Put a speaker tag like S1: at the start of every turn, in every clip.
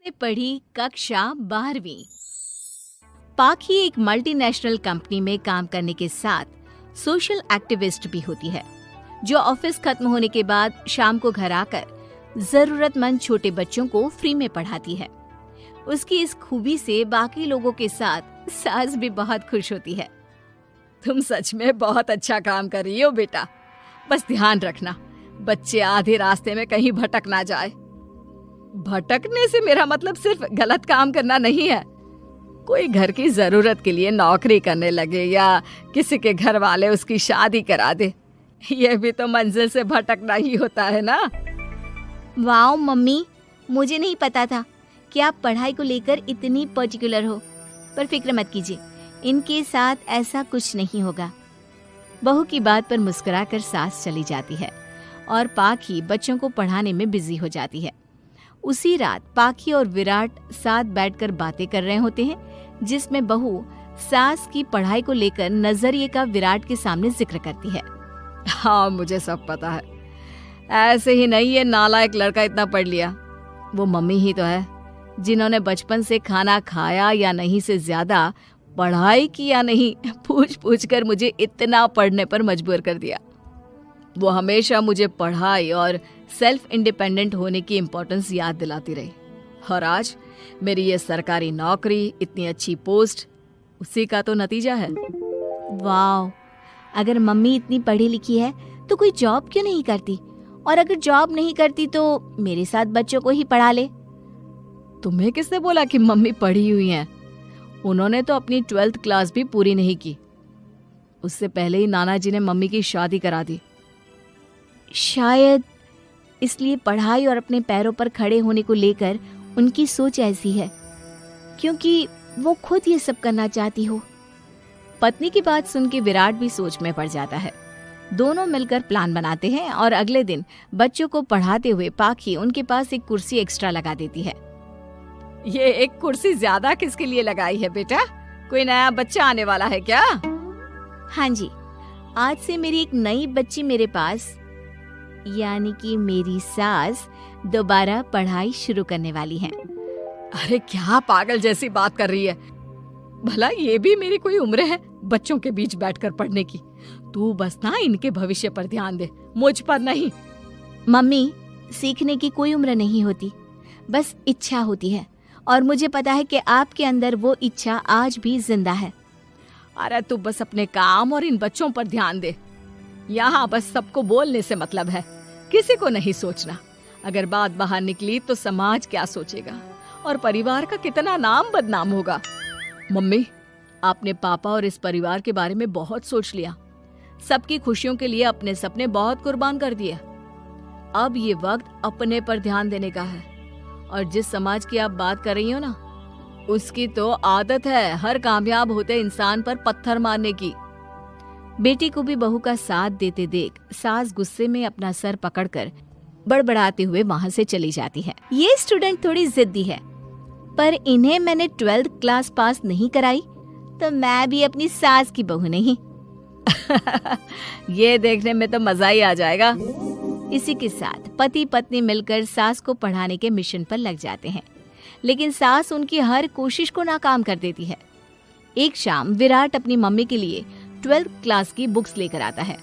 S1: ने पढ़ी कक्षा 12वीं। पाखी एक मल्टीनेशनल कंपनी में काम करने के साथ सोशल एक्टिविस्ट भी होती है, जो ऑफिस खत्म होने के बाद शाम को घर आकर जरूरतमंद छोटे बच्चों को फ्री में पढ़ाती है। उसकी इस खूबी से बाकी लोगों के साथ सास भी बहुत खुश होती है। तुम सच में बहुत अच्छा काम कर रही हो बेटा, बस ध्यान रखना बच्चे आधे रास्ते में कहीं भटक ना जाए। भटकने से मेरा मतलब सिर्फ गलत काम करना नहीं है। कोई घर की जरूरत के लिए नौकरी करने लगे या किसी के घर वाले उसकी शादी करा दे, यह भी तो मंजिल से भटकना ही होता है ना।
S2: वाओ मम्मी, मुझे नहीं पता था कि आप पढ़ाई को लेकर इतनी पर्टिकुलर हो। पर फिक्र मत कीजिए, इनके साथ ऐसा कुछ नहीं होगा।
S1: बहू की बात पर मुस्कुराकर सास चली जाती है और पाखी बच्चों को पढ़ाने में बिजी हो जाती है। उसी रात पाखी और विराट साथ बैठकर बातें कर रहे होते हैं, जिसमें बहू सास की पढ़ाई को लेकर नजरिए का विराट के सामने जिक्र करती है।
S3: हाँ, मुझे सब पता है। ऐसे ही नहीं ये नालायक लड़का इतना पढ़ लिया। वो मम्मी ही तो है जिन्होंने बचपन से खाना खाया या नहीं से ज्यादा पढ़ाई की या नहीं पूछ पूछ कर मुझे इतना पढ़ने पर मजबूर कर दिया। वो हमेशा मुझे पढ़ाई और सेल्फ इंडिपेंडेंट होने की इम्पोर्टेंस याद दिलाती रही, और आज मेरी ये सरकारी नौकरी, इतनी अच्छी पोस्ट, उसी का तो नतीजा है।
S2: वाओ, अगर मम्मी इतनी पढ़ी लिखी है तो कोई जॉब क्यों नहीं करती? और अगर जॉब नहीं करती तो मेरे साथ बच्चों को ही पढ़ा ले।
S3: तुम्हें किसने बोला कि मम्मी पढ़ी हुई हैं? उन्होंने तो अपनी 12th क्लास भी पूरी नहीं की। उससे पहले ही नाना जी ने मम्मी की शादी करा दी।
S2: शायद इसलिए पढ़ाई और अपने पैरों पर खड़े होने को लेकर उनकी सोच ऐसी है, क्योंकि वो खुद ये सब करना चाहती हो।
S1: पत्नी की बात सुन के विराट भी सोच में पड़ जाता है। दोनों मिलकर प्लान बनाते हैं और अगले दिन बच्चों को पढ़ाते हुए पाखी उनके पास एक कुर्सी एक्स्ट्रा लगा देती है।
S3: ये एक कुर्सी ज्यादा किसके लिए लगाई है बेटा? कोई नया बच्चा आने वाला है क्या?
S2: हाँ जी, आज से मेरी एक नई बच्ची मेरे पास, यानी कि मेरी सास, दोबारा पढ़ाई शुरू करने वाली है।
S3: अरे क्या पागल जैसी बात कर रही है? भला ये भी मेरी कोई उम्र है बच्चों के बीच बैठकर पढ़ने की? तू बस ना इनके भविष्य पर ध्यान दे, मुझ पर नहीं।
S2: मम्मी, सीखने की कोई उम्र नहीं होती, बस इच्छा होती है, और मुझे पता है कि आपके अंदर वो इच्छा आज भी जिंदा है।
S3: अरे तू बस अपने काम और इन बच्चों पर ध्यान दे। यहाँ बस सबको बोलने से मतलब है, किसी को नहीं सोचना। अगर बात बाहर निकली तो समाज क्या सोचेगा और परिवार का कितना नाम बदनाम होगा। मम्मी, आपने पापा और इस परिवार के बारे में बहुत सोच लिया। सबकी खुशियों के लिए अपने सपने बहुत कुर्बान कर दिए। अब ये वक्त अपने पर ध्यान देने का है। और जिस समाज की आप बात कर रही हो ना, उसकी तो आदत है हर कामयाब होते इंसान पर पत्थर मारने की।
S1: बेटी को भी बहू का साथ देते देख सास गुस्से में अपना सर पकड़कर बड़बड़ाते हुए वहां से चली जाती है।
S2: ये स्टूडेंट थोड़ी जिद्दी है, पर इन्हें मैंने 12th क्लास पास नहीं कराई तो मैं भी अपनी सास की बहू नहीं।
S3: ये देखने में तो मजा ही आ जाएगा।
S1: इसी के साथ पति पत्नी मिलकर सास को पढ़ाने के मिशन पर लग जाते हैं, लेकिन सास उनकी हर कोशिश को नाकाम कर देती है। एक शाम विराट अपनी मम्मी के लिए 12th क्लास की बुक्स लेकर आता है,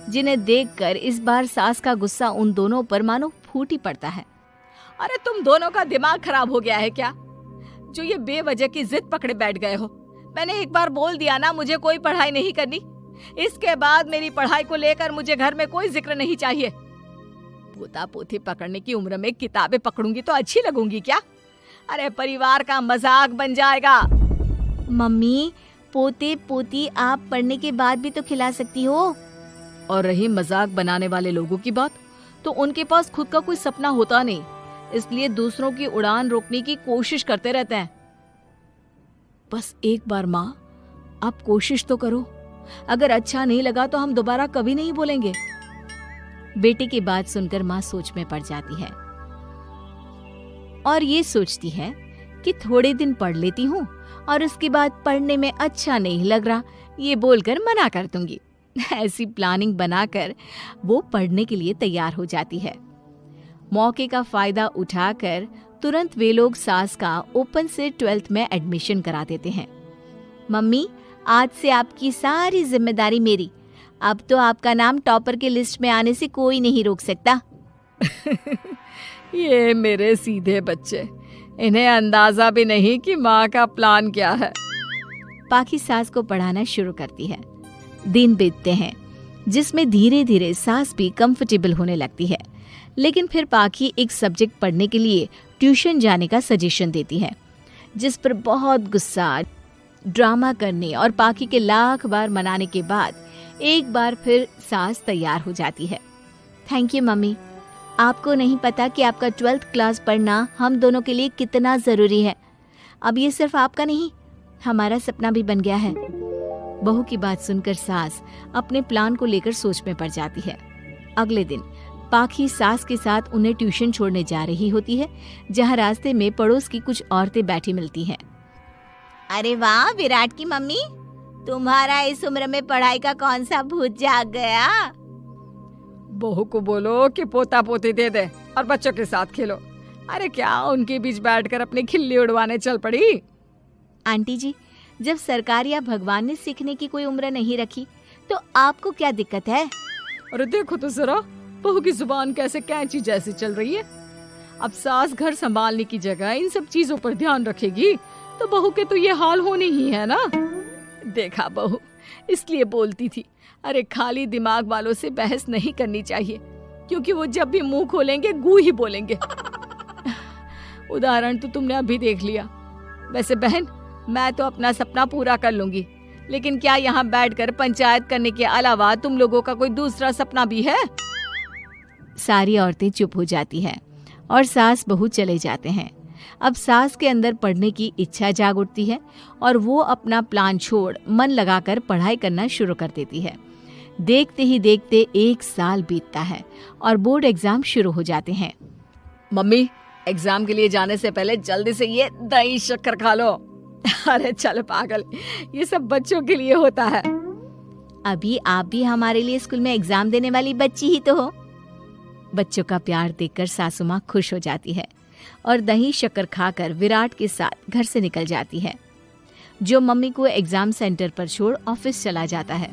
S1: जिन्हें देखकर इस बार सास का गुस्सा उन दोनों पर मानो फूट ही पड़ता है।
S3: अरे तुम दोनों का दिमाग खराब हो गया है क्या, जो ये बेवजह की जिद पकड़े बैठ गए हो? मैंने एक बार बोल दिया ना, मुझे कोई पढ़ाई नहीं करनी। इसके बाद मेरी पढ़ाई को लेकर मुझे घर में कोई जिक्र नहीं चाहिए। पोता पोती पकड़ने की उम्र में किताबें पकड़ूंगी तो अच्छी लगूंगी क्या? अरे परिवार का मजाक बन जाएगा।
S2: मम्मी, पोते पोती आप पढ़ने के बाद भी तो खिला सकती हो।
S3: और रही मजाक बनाने वाले लोगों की बात, तो उनके पास खुद का कोई सपना होता नहीं, इसलिए दूसरों की उड़ान रोकने की कोशिश करते रहते हैं। बस एक बार माँ, आप कोशिश तो करो। अगर अच्छा नहीं लगा तो हम दोबारा कभी नहीं बोलेंगे।
S1: बेटी की बात सुनकर माँ सोच में पड़ जाती है और ये सोचती है कि थोड़े दिन पढ़ लेती हूँ और उसके बाद पढ़ने में अच्छा नहीं लग रहा, ये बोलकर मना कर दूंगी। ऐसी प्लानिंग बनाकर वो पढ़ने के लिए तैयार हो जाती है। मौके का फायदा उठाकर तुरंत वे लोग सास का ओपन से 12th में एडमिशन करा देते हैं।
S2: मम्मी, आज से आपकी सारी जिम्मेदारी मेरी। अब तो आपका नाम टॉपर के लिस्ट में आने से कोई नहीं रोक सकता।
S3: ये मेरे सीधे बच्चे, इन्हें अंदाजा भी नहीं कि माँ का प्लान क्या है।
S1: पाखी सास को पढ़ाना शुरू करती है। दिन बीतते हैं जिसमें धीरे धीरे सास भी कंफर्टेबल होने लगती है, लेकिन फिर पाखी एक सब्जेक्ट पढ़ने के लिए ट्यूशन जाने का सजेशन देती है, जिस पर बहुत गुस्सा, ड्रामा करने और पाखी के लाख बार मनाने के बाद एक बार फिर सास तैयार हो जाती है।
S2: Thank you mummy. आपको नहीं पता कि आपका 12th क्लास पढ़ना हम दोनों के लिए कितना ज़रूरी है। अब ये सिर्फ आपका नहीं, हमारा सपना भी बन गया है।
S1: बहू की बात सुनकर सास अपने प्लान को लेकर सोच में पड़ जाती है। अगले दिन पाखी सास के साथ उन्हें ट्यूशन छोड़ने जा रही होती है, जहाँ रास्ते में पड़ोस की कुछ औरतें बैठी मिलती हैं।
S2: अरे वाह विराट की मम्मी, तुम्हारा इस उम्र में पढ़ाई का कौन सा भूत जाग गया।
S3: बहू को बोलो कि पोता पोती दे दे और बच्चों के साथ खेलो। अरे क्या उनके बीच बैठकर अपनी खिल्ली उड़वाने चल पड़ी।
S2: आंटी जी, जब सरकार या भगवान ने सीखने की कोई उम्र नहीं रखी तो आपको क्या दिक्कत है।
S3: अरे देखो तो जरा, बहू की जुबान कैसे कैंची जैसी चल रही है। अब सास घर संभालने की जगह इन सब चीजों पर ध्यान रखेगी तो बहू के तो ये हाल होने ही है ना। देखा बहू, इसलिए बोलती थी, अरे खाली दिमाग वालों से बहस नहीं करनी चाहिए, क्योंकि वो जब भी मुंह खोलेंगे गू ही बोलेंगे। उदाहरण तो तुमने अभी देख लिया। वैसे बहन, मैं तो अपना सपना पूरा कर लूंगी, लेकिन क्या यहाँ बैठकर पंचायत करने के अलावा तुम लोगों का कोई दूसरा सपना भी है।
S1: सारी औरतें चुप हो जाती हैं और सास बहू चले जाते हैं। अब सास के अंदर पढ़ने की इच्छा जाग उठती है और वो अपना प्लान छोड़ मन लगाकर पढ़ाई करना शुरू कर देती है। देखते ही देखते 1 साल बीतता है और बोर्ड एग्जाम शुरू हो जाते हैं।
S3: मम्मी, एग्जाम के लिए जाने से पहले जल्दी से ये दही शक्कर खा लो। अरे चल पागल, ये सब बच्चों के लिए होता है।
S2: अभी आप भी हमारे लिए स्कूल में एग्जाम देने वाली बच्ची ही तो हो।
S1: बच्चों का प्यार देखकर सासू माँ खुश हो जाती है और दही शक्कर खाकर विराट के साथ घर से निकल जाती है, जो मम्मी को एग्जाम सेंटर पर छोड़ ऑफिस चला जाता है।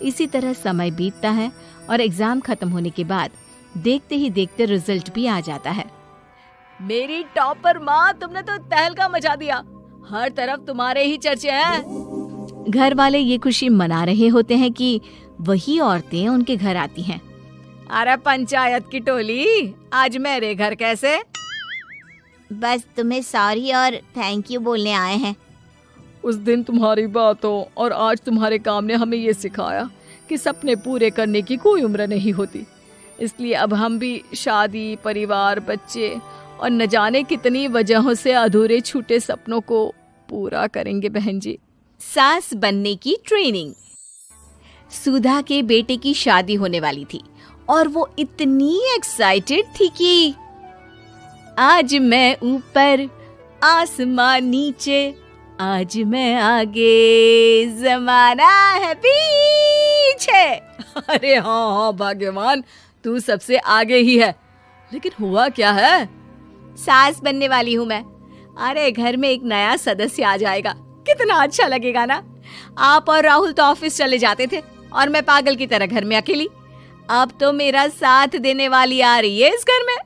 S1: इसी तरह समय बीतता है और एग्जाम खत्म होने के बाद देखते ही देखते रिजल्ट भी आ जाता है।
S3: मेरी टॉपर माँ, तुमने तो तहलका मचा दिया। हर तरफ तुम्हारे ही चर्चे हैं।
S1: घर वाले ये खुशी मना रहे होते हैं कि वही औरतें उनके घर आती हैं।
S3: अरे पंचायत की टोली, आज मेरे घर कैसे?
S2: बस तुम्हें सॉरी और थैंक यू बोलने आए हैं।
S3: उस दिन तुम्हारी बातों और आज तुम्हारे काम ने हमें ये सिखाया कि सपने पूरे करने की कोई उम्र नहीं होती। इसलिए अब हम भी शादी, परिवार, बच्चे और न जाने कितनी वजहों से अधूरे छूटे सपनों को पूरा करेंगे बहन जी।
S1: सास बनने की ट्रेनिंग। सुधा के बेटे की शादी होने वाली थी और वो इतनी एक्साइटेड थी कि आज मैं ऊपर, आसमान नीचे, आज मैं आगे, जमाना है पीछे।
S3: अरे हाँ भाग्यवान, तू सबसे आगे ही है। लेकिन हुआ क्या है?
S1: सास बनने वाली हूँ मैं। अरे घर में एक नया सदस्य आ जाएगा, कितना अच्छा लगेगा ना। आप और राहुल तो ऑफिस चले जाते थे और मैं पागल की तरह घर में अकेली। अब तो मेरा साथ देने वाली आ रही है इस घर में।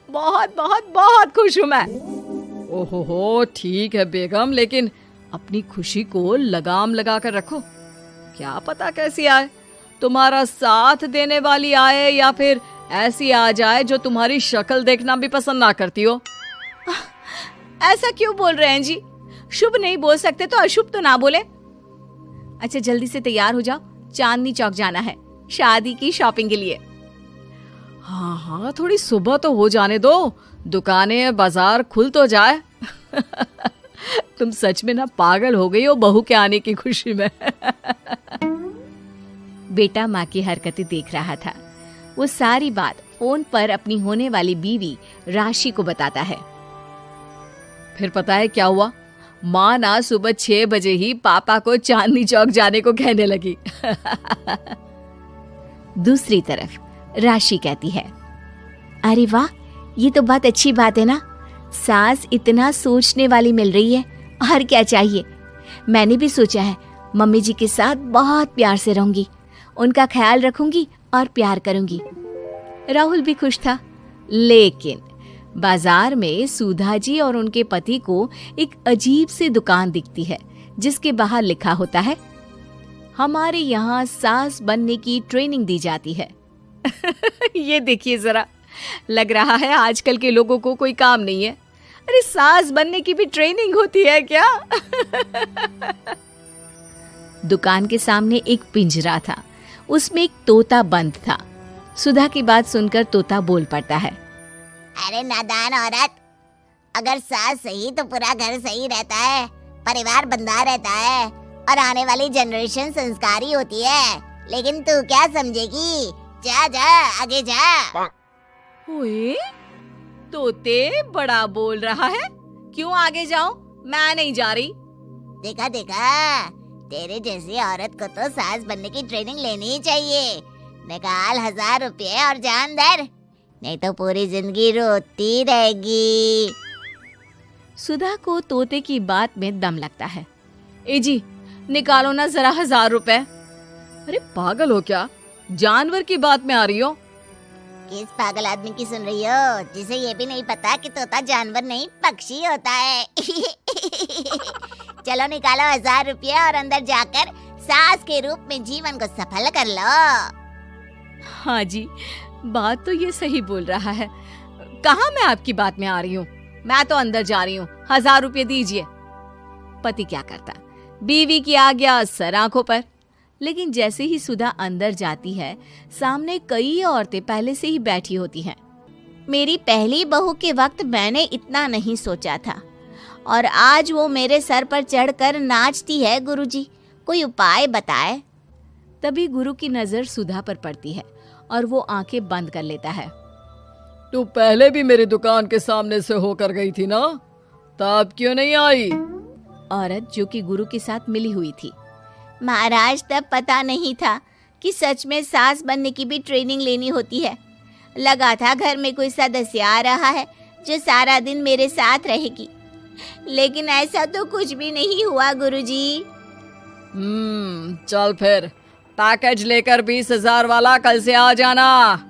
S1: बहुत बहुत बहुत खुश हूँ मैं।
S3: ओहो, ठीक है बेगम, लेकिन अपनी खुशी को लगाम लगा कर रखो। क्या पता कैसी आए, तुम्हारा साथ देने वाली आए या फिर ऐसी आ जाए जो तुम्हारी शक्ल देखना भी पसंद ना करती हो।
S1: ऐसा क्यों बोल रहे हैं जी? शुभ नहीं बोल सकते तो अशुभ तो ना बोले। अच्छा जल्दी से तैयार हो जाओ, चांदनी चौक जाना है शादी की शॉपिंग के लिए।
S3: हाँ हाँ, थोड़ी सुबह तो हो जाने दो, दुकानें बाजार खुल तो जाए। तुम सच में ना पागल हो गई हो बहू के आने की खुशी में।
S1: बेटा माँ की हरकतें देख रहा था। वो सारी बात फोन पर अपनी होने वाली बीवी राशि को बताता है।
S3: फिर पता है क्या हुआ? माँ ना सुबह 6 बजे ही पापा को चांदनी चौक जाने को कहने लगी।
S1: दूसरी तरफ राशि कहती है, अरे वाह,
S2: ये तो बहुत अच्छी बात है ना, सास इतना सोचने वाली मिल रही है, और क्या चाहिए। मैंने भी सोचा है मम्मी जी के साथ बहुत प्यार से रहूंगी, उनका ख्याल रखूंगी और प्यार करूंगी।
S1: राहुल भी खुश था, लेकिन बाजार में सुधा जी और उनके पति को एक अजीब सी दुकान दिखती है जिसके बाहर लिखा होता है, हमारे यहाँ सास बनने की ट्रेनिंग दी जाती है। ये देखिए जरा, लग रहा है आजकल के लोगों को कोई काम नहीं है। अरे सास बनने की भी ट्रेनिंग होती है क्या? दुकान के सामने एक पिंजरा था, उसमें एक तोता बंद था। सुधा की बात सुनकर तोता बोल पड़ता है,
S4: अरे नादान औरत, अगर सास सही तो पूरा घर सही रहता है, परिवार बंधा रहता है और आने वाली जनरेशन संस्कारी होती है। लेकिन तू क्या समझेगी? जा जा आगे जा।
S3: ओए, तोते बड़ा बोल रहा है, क्यों आगे जाऊं? मैं नहीं जा रही।
S4: देखा देखा, तेरे जैसी औरत को तो सास बनने की ट्रेनिंग लेनी ही चाहिए। निकाल 1000 रुपये और जान दर, नहीं तो पूरी जिंदगी रोती रहेगी।
S1: सुधा को तोते की बात में दम लगता है। ए जी, निकालो ना जरा 1000 रुपए।
S3: अरे पागल हो क्या? जानवर की बात में आ रही हो?
S4: किस पागल आदमी की सुन रही हो, जिसे ये भी नहीं पता कि तोता जानवर नहीं पक्षी होता है। चलो निकालो 1000 रुपये और अंदर जाकर सास के रूप में जीवन को सफल कर लो।
S1: हाँ जी, बात तो ये सही बोल रहा है। कहाँ मैं आपकी बात में आ रही हूँ? मैं तो अंदर जा रही हूँ, 1000 रुपये दीजिए। पति क्या करता, बीवी की आज्ञा सर आंखों पर। लेकिन जैसे ही सुधा अंदर जाती है, सामने कई औरतें पहले से ही बैठी होती हैं।
S2: मेरी पहली बहू के वक्त मैंने इतना नहीं सोचा था, और आज वो मेरे सर पर चढ़कर नाचती है। गुरुजी, कोई उपाय बताए।
S1: तभी गुरु की नजर सुधा पर पड़ती है और वो आंखें बंद कर लेता है।
S3: तू पहले भी मेरी दुकान के सामने से होकर गई थी ना, तब क्यों नहीं आई?
S1: औरत जो कि गुरु के साथ मिली हुई थी।
S2: महाराज, तब पता नहीं था कि सच में सास बनने की भी ट्रेनिंग लेनी होती है। लगा था घर में कोई सदस्य आ रहा है जो सारा दिन मेरे साथ रहेगी, लेकिन ऐसा तो कुछ भी नहीं हुआ गुरुजी।
S3: चल फिर, पैकेज लेकर 20,000 वाला कल से आ जाना।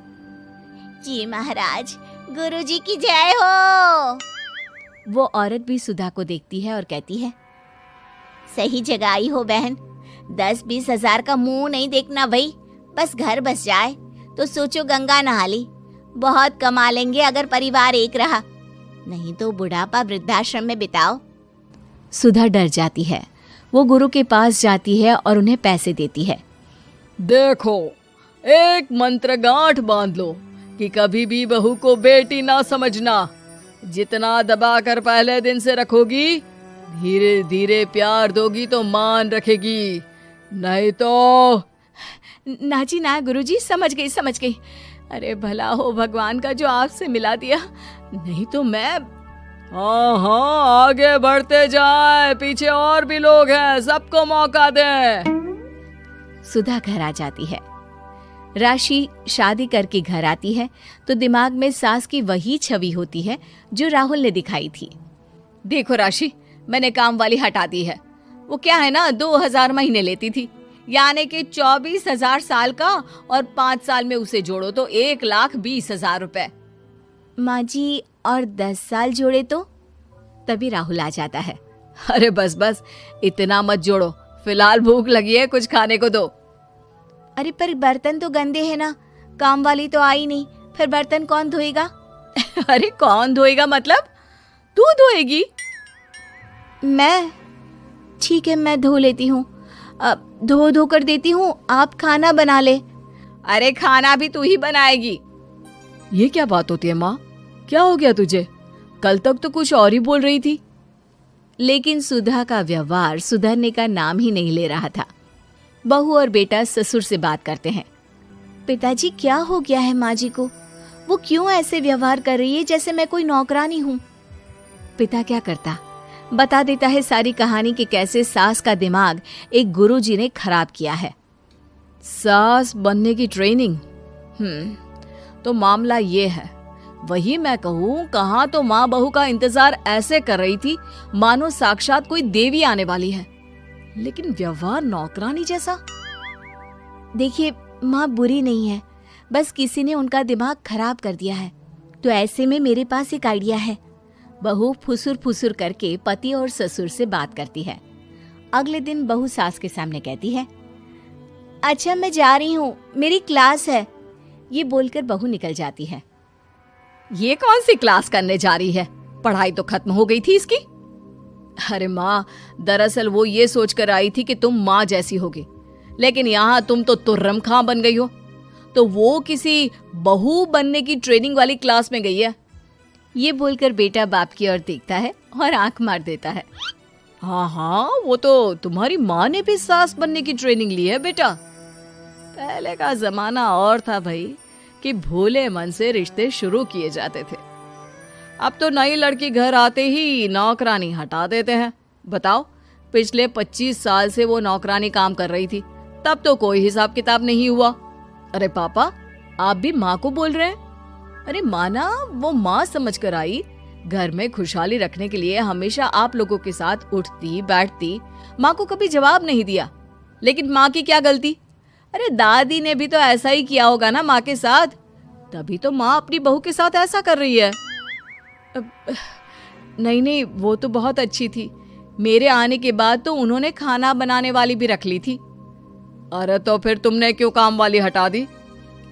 S2: जी महाराज, गुरुजी की जय हो।
S1: वो औरत भी सुधा को देखती है और कहती है,
S2: सही जगह आई हो बहन। 10-20 हजार का मुंह नहीं देखना भाई, बस घर बस जाए तो सोचो गंगा नहा ली। बहुत कमा लेंगे अगर परिवार एक रहा, नहीं तो बुढ़ापा वृद्धाश्रम में बिताओ।
S1: सुधा डर जाती है। वो गुरु के पास जाती है और उन्हें पैसे देती है।
S3: देखो, एक मंत्र गांठ बांध लो कि कभी भी बहू को बेटी ना समझना। जितना दबाकर पहले दिन से रखोगी, धीरे धीरे प्यार दोगी तो मान रखेगी, नहीं तो।
S1: ना जी ना गुरुजी, समझ गई। अरे भला हो भगवान का जो आपसे मिला दिया, नहीं तो मैं।
S3: हाँ, आगे बढ़ते जाए, पीछे और भी लोग हैं, सबको मौका दे।
S1: सुधा घर आ जाती है। राशि शादी करके घर आती है तो दिमाग में सास की वही छवि होती है जो राहुल ने दिखाई थी। देखो राशि, मैंने काम वाली हटा दी है। वो क्या है ना, 2000 महीने लेती थी, यानी कि 24,000 साल का, और 5 साल में उसे जोड़ो तो 1,20,000 रुपए।
S2: माँ जी, और 10 साल जोड़े तो?
S1: तभी राहुल आ जाता है। अरे बस, इतना मत जोड़ो, फिलहाल भूख लगी है, कुछ खाने को दो।
S2: अरे पर बर्तन तो गंदे हैं ना, काम वाली तो आई नहीं, फिर बर्तन कौन धोएगा?
S1: अरे कौन धोएगा मतलब? तू धोएगी?
S2: मैं? ठीक है, मैं धो लेती हूँ। अब धो कर देती हूँ, आप खाना बना ले।
S1: अरे खाना भी तू ही बनाएगी?
S3: ये क्या बात होती है माँ? क्या हो गया तुझे? कल तक तो कुछ और ही बोल रही थी।
S1: लेकिन सुधा का व्यवहार सुधरने का नाम ही नहीं ले रहा था। बहू और बेटा ससुर से बात करते हैं।
S2: पिताजी, क्या हो गया है माँ जी को? वो क्यों ऐसे व्यवहार कर रही है जैसे मैं कोई नौकरानी हूँ?
S1: पिता क्या करता, बता देता है सारी कहानी कि कैसे सास का दिमाग एक गुरुजी ने खराब किया है।
S3: सास बनने की ट्रेनिंग? तो मामला ये है, वही मैं कहूँ, कहाँ तो माँ बहू का इंतजार ऐसे कर रही थी मानो साक्षात कोई देवी आने वाली है, लेकिन व्यवहार नौकरानी जैसा।
S2: देखिए माँ बुरी नहीं है, बस किसी ने उनका दिमाग खराब कर दिया है। तो ऐसे में मेरे पास एक आइडिया है।
S1: बहू फुसुर फुसुर करके पति और ससुर से बात करती है। अगले दिन बहू सास के सामने कहती है,
S2: अच्छा मैं जा रही हूँ, मेरी क्लास है।
S1: ये बोलकर बहू निकल जाती है।
S3: ये कौन सी क्लास करने जा रही है? पढ़ाई तो खत्म हो गई थी इसकी। अरे माँ, दरअसल वो ये सोच कर आई थी कि तुम माँ जैसी होगी, लेकिन यहाँ तुम तो तुर्रम खां बन गई हो। तो वो किसी बहू बनने की ट्रेनिंग वाली क्लास में गई है।
S1: ये बोलकर बेटा बाप की ओर देखता है और आंख मार देता है।
S3: हाँ, वो तो तुम्हारी माँ ने भी सास बनने की ट्रेनिंग ली है बेटा। पहले का जमाना और था भाई, कि भोले मन से रिश्ते शुरू किए जाते थे। अब तो नई लड़की घर आते ही नौकरानी हटा देते हैं। बताओ, पिछले 25 साल से वो नौकरानी काम कर रही थी, तब तो कोई हिसाब किताब नहीं हुआ। अरे पापा, आप भी माँ को बोल रहे हैं? अरे माना, वो माँ समझ कर आई। घर में खुशहाली रखने के लिए हमेशा आप लोगों के साथ उठती बैठती, माँ को कभी जवाब नहीं दिया। लेकिन माँ की क्या गलती? अरे दादी ने भी तो ऐसा ही किया होगा ना माँ के साथ, तभी तो माँ अपनी बहू के साथ ऐसा कर रही है। नहीं, वो तो बहुत अच्छी थी। मेरे आने के बाद तो उन्होंने खाना बनाने वाली भी रख ली थी। अरे तो फिर तुमने क्यों काम वाली हटा दी?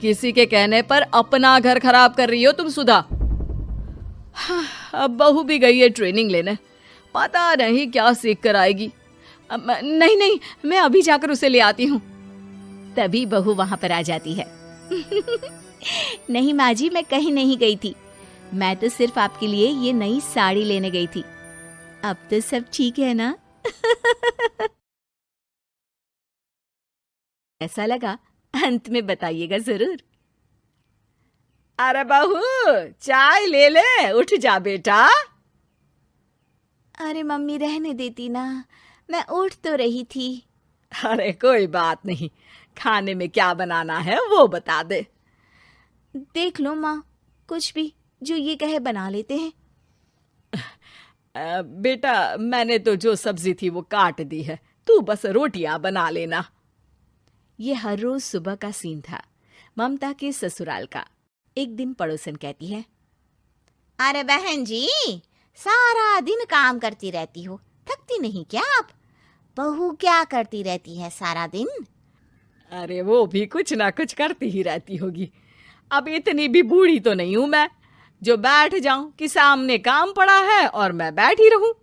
S3: किसी के कहने पर अपना घर खराब कर रही हो तुम सुधा। अब बहू भी गई है ट्रेनिंग लेने, पता नहीं क्या सीख कर आएगी। नहीं, मैं अभी जाकर उसे ले आती हूँ।
S1: तभी बहू वहां पर आ जाती है।
S2: नहीं माँ जी, मैं कहीं नहीं गई थी।
S1: मैं तो सिर्फ आपके लिए ये नई साड़ी लेने गई थी। अब तो सब ठीक है ना? ऐसा लगा? अंत में बताइएगा जरूर।
S3: अरे बहू, चाय ले ले, उठ जा बेटा।
S2: अरे मम्मी रहने देती ना, मैं उठ तो रही थी।
S3: अरे कोई बात नहीं, खाने में क्या बनाना है वो बता दे।
S2: देख लो माँ, कुछ भी जो ये कहे बना लेते हैं।
S3: बेटा, मैंने तो जो सब्जी थी वो काट दी है, तू बस रोटियां बना लेना।
S1: ये हर रोज सुबह का सीन था ममता के ससुराल का। एक दिन पड़ोसन कहती है,
S2: अरे बहन जी, सारा दिन काम करती रहती हो, थकती नहीं क्या आप? बहू क्या करती रहती है सारा दिन?
S3: अरे वो भी कुछ ना कुछ करती ही रहती होगी। अब इतनी भी बूढ़ी तो नहीं हूं मैं जो बैठ जाऊं कि सामने काम पड़ा है और मैं बैठी रहूं।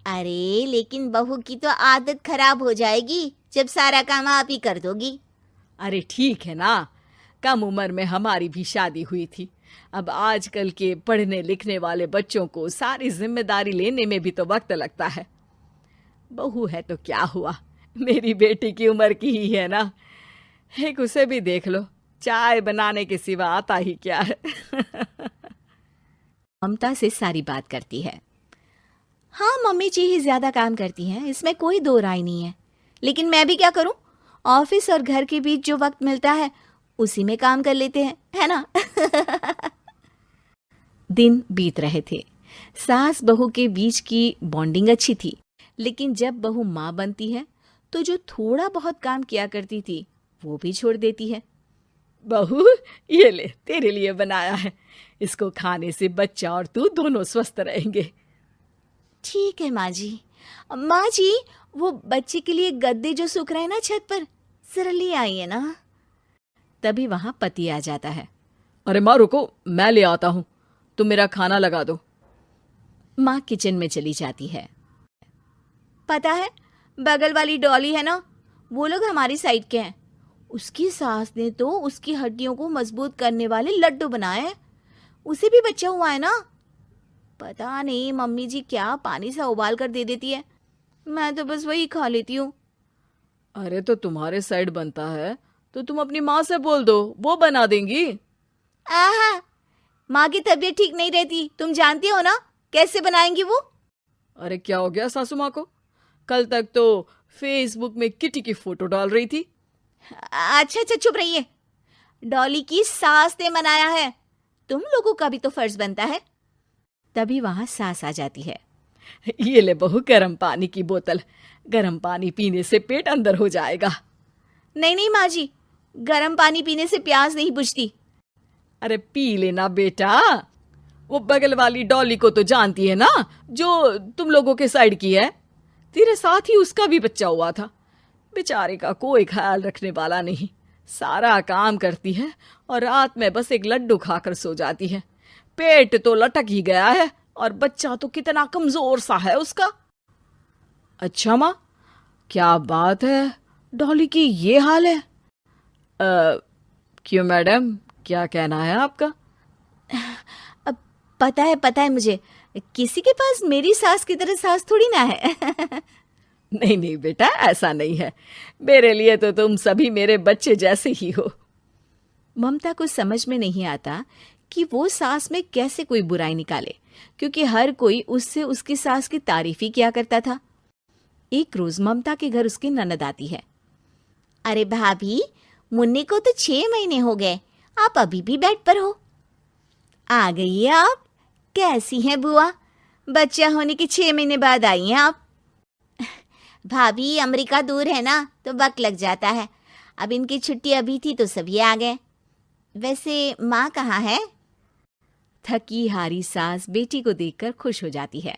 S2: अरे लेकिन बहू की तो आदत खराब हो जाएगी जब सारा काम आप ही कर दोगी।
S3: अरे ठीक है ना, कम उम्र में हमारी भी शादी हुई थी। अब आजकल के पढ़ने लिखने वाले बच्चों को सारी जिम्मेदारी लेने में भी तो वक्त लगता है। बहू है तो क्या हुआ, मेरी बेटी की उम्र की ही है ना। एक उसे भी देख लो, चाय बनाने के सिवा आता ही क्या है।
S1: ममता से सारी बात करती है।
S2: हाँ मम्मी जी ही ज्यादा काम करती हैं, इसमें कोई दो राय नहीं है। लेकिन मैं भी क्या करूं, ऑफिस और घर के बीच जो वक्त मिलता है उसी में काम कर लेते हैं, है ना?
S1: दिन बीत रहे थे। सास बहू के बीच की बॉन्डिंग अच्छी थी, लेकिन जब बहू माँ बनती है तो जो थोड़ा बहुत काम किया करती थी वो भी छोड़ देती है।
S3: बहू, ये ले, तेरे लिए बनाया है। इसको खाने से बच्चा और तू दोनों स्वस्थ रहेंगे।
S2: ठीक है माँ जी। माँ जी, वो बच्चे के लिए गद्दे जो सूख रहे हैं ना छत पर, जरा ले आइए ना।
S1: तभी वहां पति आ जाता है।
S3: अरे माँ रुको, मैं ले आता हूँ, तुम मेरा खाना लगा दो।
S1: माँ किचन में चली जाती है।
S2: पता है, बगल वाली डॉली है ना, वो लोग हमारी साइड के हैं। उसकी सास ने तो उसकी हड्डियों को मजबूत करने वाले लड्डू बनाए हैं। उसे भी बच्चा हुआ है ना। पता नहीं मम्मी जी क्या पानी सा उबाल कर दे देती है, मैं तो बस वही खा लेती हूँ।
S3: अरे तो तुम्हारे साइड बनता है तो तुम अपनी माँ से बोल दो, वो बना देंगी।
S2: आहा, माँ की तबीयत ठीक नहीं रहती, तुम जानती हो ना, कैसे बनाएंगी वो?
S3: अरे क्या हो गया सासू माँ को? कल तक तो फेसबुक में किटी की फोटो डाल रही थी।
S2: अच्छा चुप रहिए। डॉली की सास ने बनाया है, तुम लोगों का भी तो फर्ज बनता है। तभी वहां सास आ जाती है।
S3: ये ले बहू गर्म पानी की बोतल, गर्म पानी पीने से पेट अंदर हो जाएगा।
S2: नहीं नहीं माँ जी, गर्म पानी पीने से प्यास नहीं बुझती।
S3: अरे पी लेना बेटा। वो बगल वाली डॉली को तो जानती है ना, जो तुम लोगों के साइड की है। तेरे साथ ही उसका भी बच्चा हुआ था। बेचारे का कोई ख्याल रखने वाला नहीं, सारा काम करती है और रात में बस एक लड्डू खाकर सो जाती है। पेट तो लटक ही गया है और बच्चा तो कितना कमजोर सा है उसका। अच्छा माँ, क्या बात है, डॉली की ये हाल है? क्यों मैडम, क्या कहना है आपका?
S2: अब पता है मुझे, किसी के पास मेरी सास की तरह सास थोड़ी ना है।
S3: नहीं नहीं बेटा, ऐसा नहीं है। मेरे लिए तो तुम सभी मेरे बच्चे जैसे ही हो।
S2: ममता को समझ में नहीं आता कि वो सास में कैसे कोई बुराई निकाले, क्योंकि हर कोई उससे उसकी सास की तारीफ ही किया करता था। एक रोज ममता के घर उसकी ननद आती है।
S4: अरे भाभी, मुन्नी को तो 6 महीने हो गए, आप अभी भी बेड पर हो।
S2: आ गई है आप? कैसी हैं बुआ? बच्चा होने के 6 महीने बाद आई हैं आप?
S4: भाभी, अमेरिका दूर है ना, तो वक्त लग जाता है। अब इनकी छुट्टी अभी थी तो सभी आ गए। वैसे माँ कहाँ है?
S2: थकी हारी सास बेटी को देखकर खुश हो जाती है।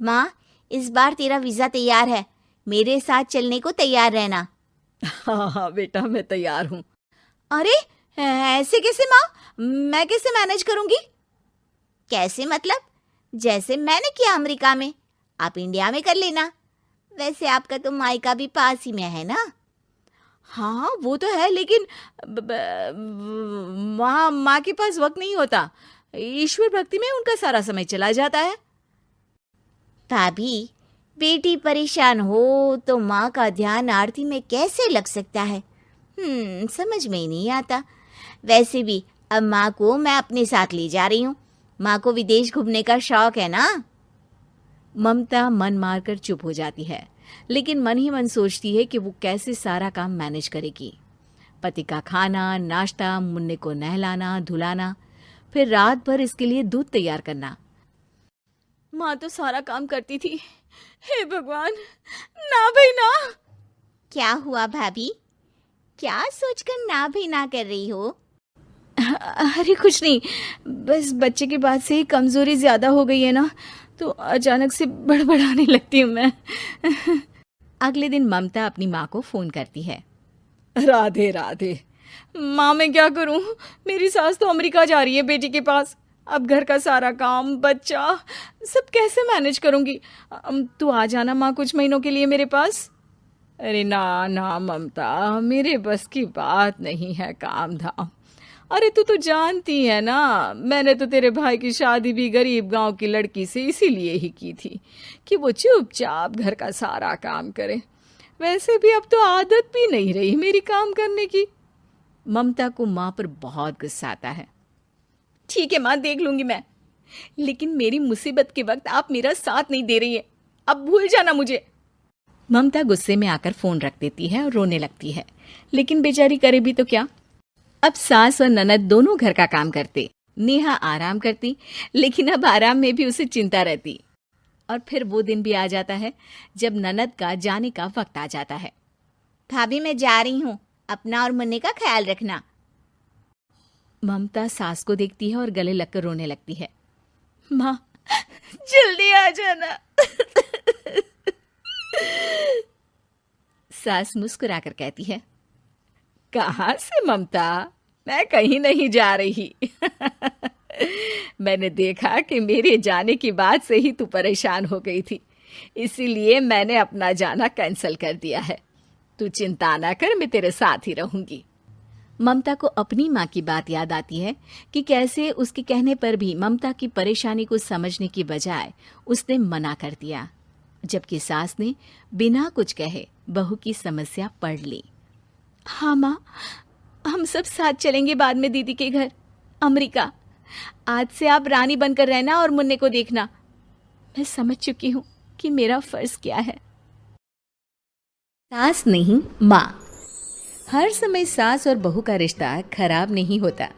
S4: माँ, इस बार तेरा वीजा तैयार है, मेरे साथ चलने को तैयार रहना।
S3: हाँ हाँ बेटा, मैं तैयार हूँ।
S2: अरे ऐसे कैसे माँ? मैं कैसे मैनेज करूंगी?
S4: कैसे मतलब? जैसे मैंने किया अमेरिका में, आप इंडिया में कर लेना। वैसे आपका तो मायका भी पास ही में है ना।
S2: हाँ वो तो है, लेकिन माँ के पास वक्त नहीं होता। ईश्वर भक्ति में उनका सारा समय चला जाता है।
S4: भाभी, बेटी परेशान हो तो माँ का ध्यान आरती में कैसे लग सकता है? समझ में ही नहीं आता। वैसे भी अब माँ को मैं अपने साथ ले जा रही हूँ। माँ को विदेश घूमने का शौक है ना।
S2: ममता मन मारकर चुप हो जाती है, लेकिन मन ही मन सोचती है कि वो कैसे सारा काम मैनेज करेगी। पति का खाना, नाश्ता, मुन्ने को नहलाना धुलाना, फिर रात भर इसके लिए दूध तैयार करना। माँ तो सारा काम करती थी। हे भगवान, ना भाई ना।
S4: क्या हुआ भाभी? क्या सोचकर ना भी ना कर रही हो?
S2: अरे कुछ नहीं, बस बच्चे के बाद से ही कमजोरी ज्यादा हो गई है ना, तो अचानक से बड़बड़ाने लगती हूँ मैं। अगले दिन ममता अपनी माँ को फोन करती है।
S3: राधे राधे।
S2: माँ मैं क्या करूँ, मेरी सास तो अमेरिका जा रही है बेटी के पास। अब घर का सारा काम, बच्चा, सब कैसे मैनेज करूँगी? तू आ जाना माँ कुछ महीनों के लिए मेरे पास।
S3: अरे ना ना ममता, मेरे बस की बात नहीं है काम धाम। अरे तू तो जानती है ना, मैंने तो तेरे भाई की शादी भी गरीब गांव की लड़की से इसीलिए ही की थी कि वो चुपचाप घर का सारा काम करे। वैसे भी अब तो आदत भी नहीं रही मेरी काम करने की।
S2: ममता को माँ पर बहुत गुस्सा आता है। ठीक है माँ, देख लूंगी मैं, लेकिन मेरी मुसीबत के वक्त आप मेरा साथ नहीं दे रही है, अब भूल जाना मुझे। ममता गुस्से में आकर फोन रख देती है और रोने लगती है, लेकिन बेचारी करे भी तो क्या। अब सास और ननद दोनों घर का काम करते, नेहा आराम करती, लेकिन अब आराम में भी उसे चिंता रहती। और फिर वो दिन भी आ जाता है जब ननद का जाने का वक्त आ जाता है।
S4: भाभी मैं जा रही हूँ, अपना और मुन्ने का ख्याल रखना।
S2: ममता सास को देखती है और गले लगकर रोने लगती है। माँ जल्दी आ जाना। सास मुस्कुराकर कहती है,
S3: कहाँ से ममता, मैं कहीं नहीं जा रही। मैंने देखा कि मेरे जाने की बात से ही तू परेशान हो गई थी, इसीलिए मैंने अपना जाना कैंसिल कर दिया है। तू चिंता ना कर, मैं तेरे साथ ही रहूंगी।
S2: ममता को अपनी माँ की बात याद आती है कि कैसे उसके कहने पर भी ममता की परेशानी को समझने की बजाय उसने मना कर दिया, जबकि सास ने बिना कुछ कहे बहू की समस्या पढ़ ली। हाँ माँ, हम सब साथ चलेंगे बाद में दीदी के घर अमेरिका। आज से आप रानी बनकर रहना और मुन्ने को देखना। मैं समझ चुकी हूँ कि मेरा फर्ज क्या है। सास नहीं माँ। हर समय सास और बहू का रिश्ता खराब नहीं होता,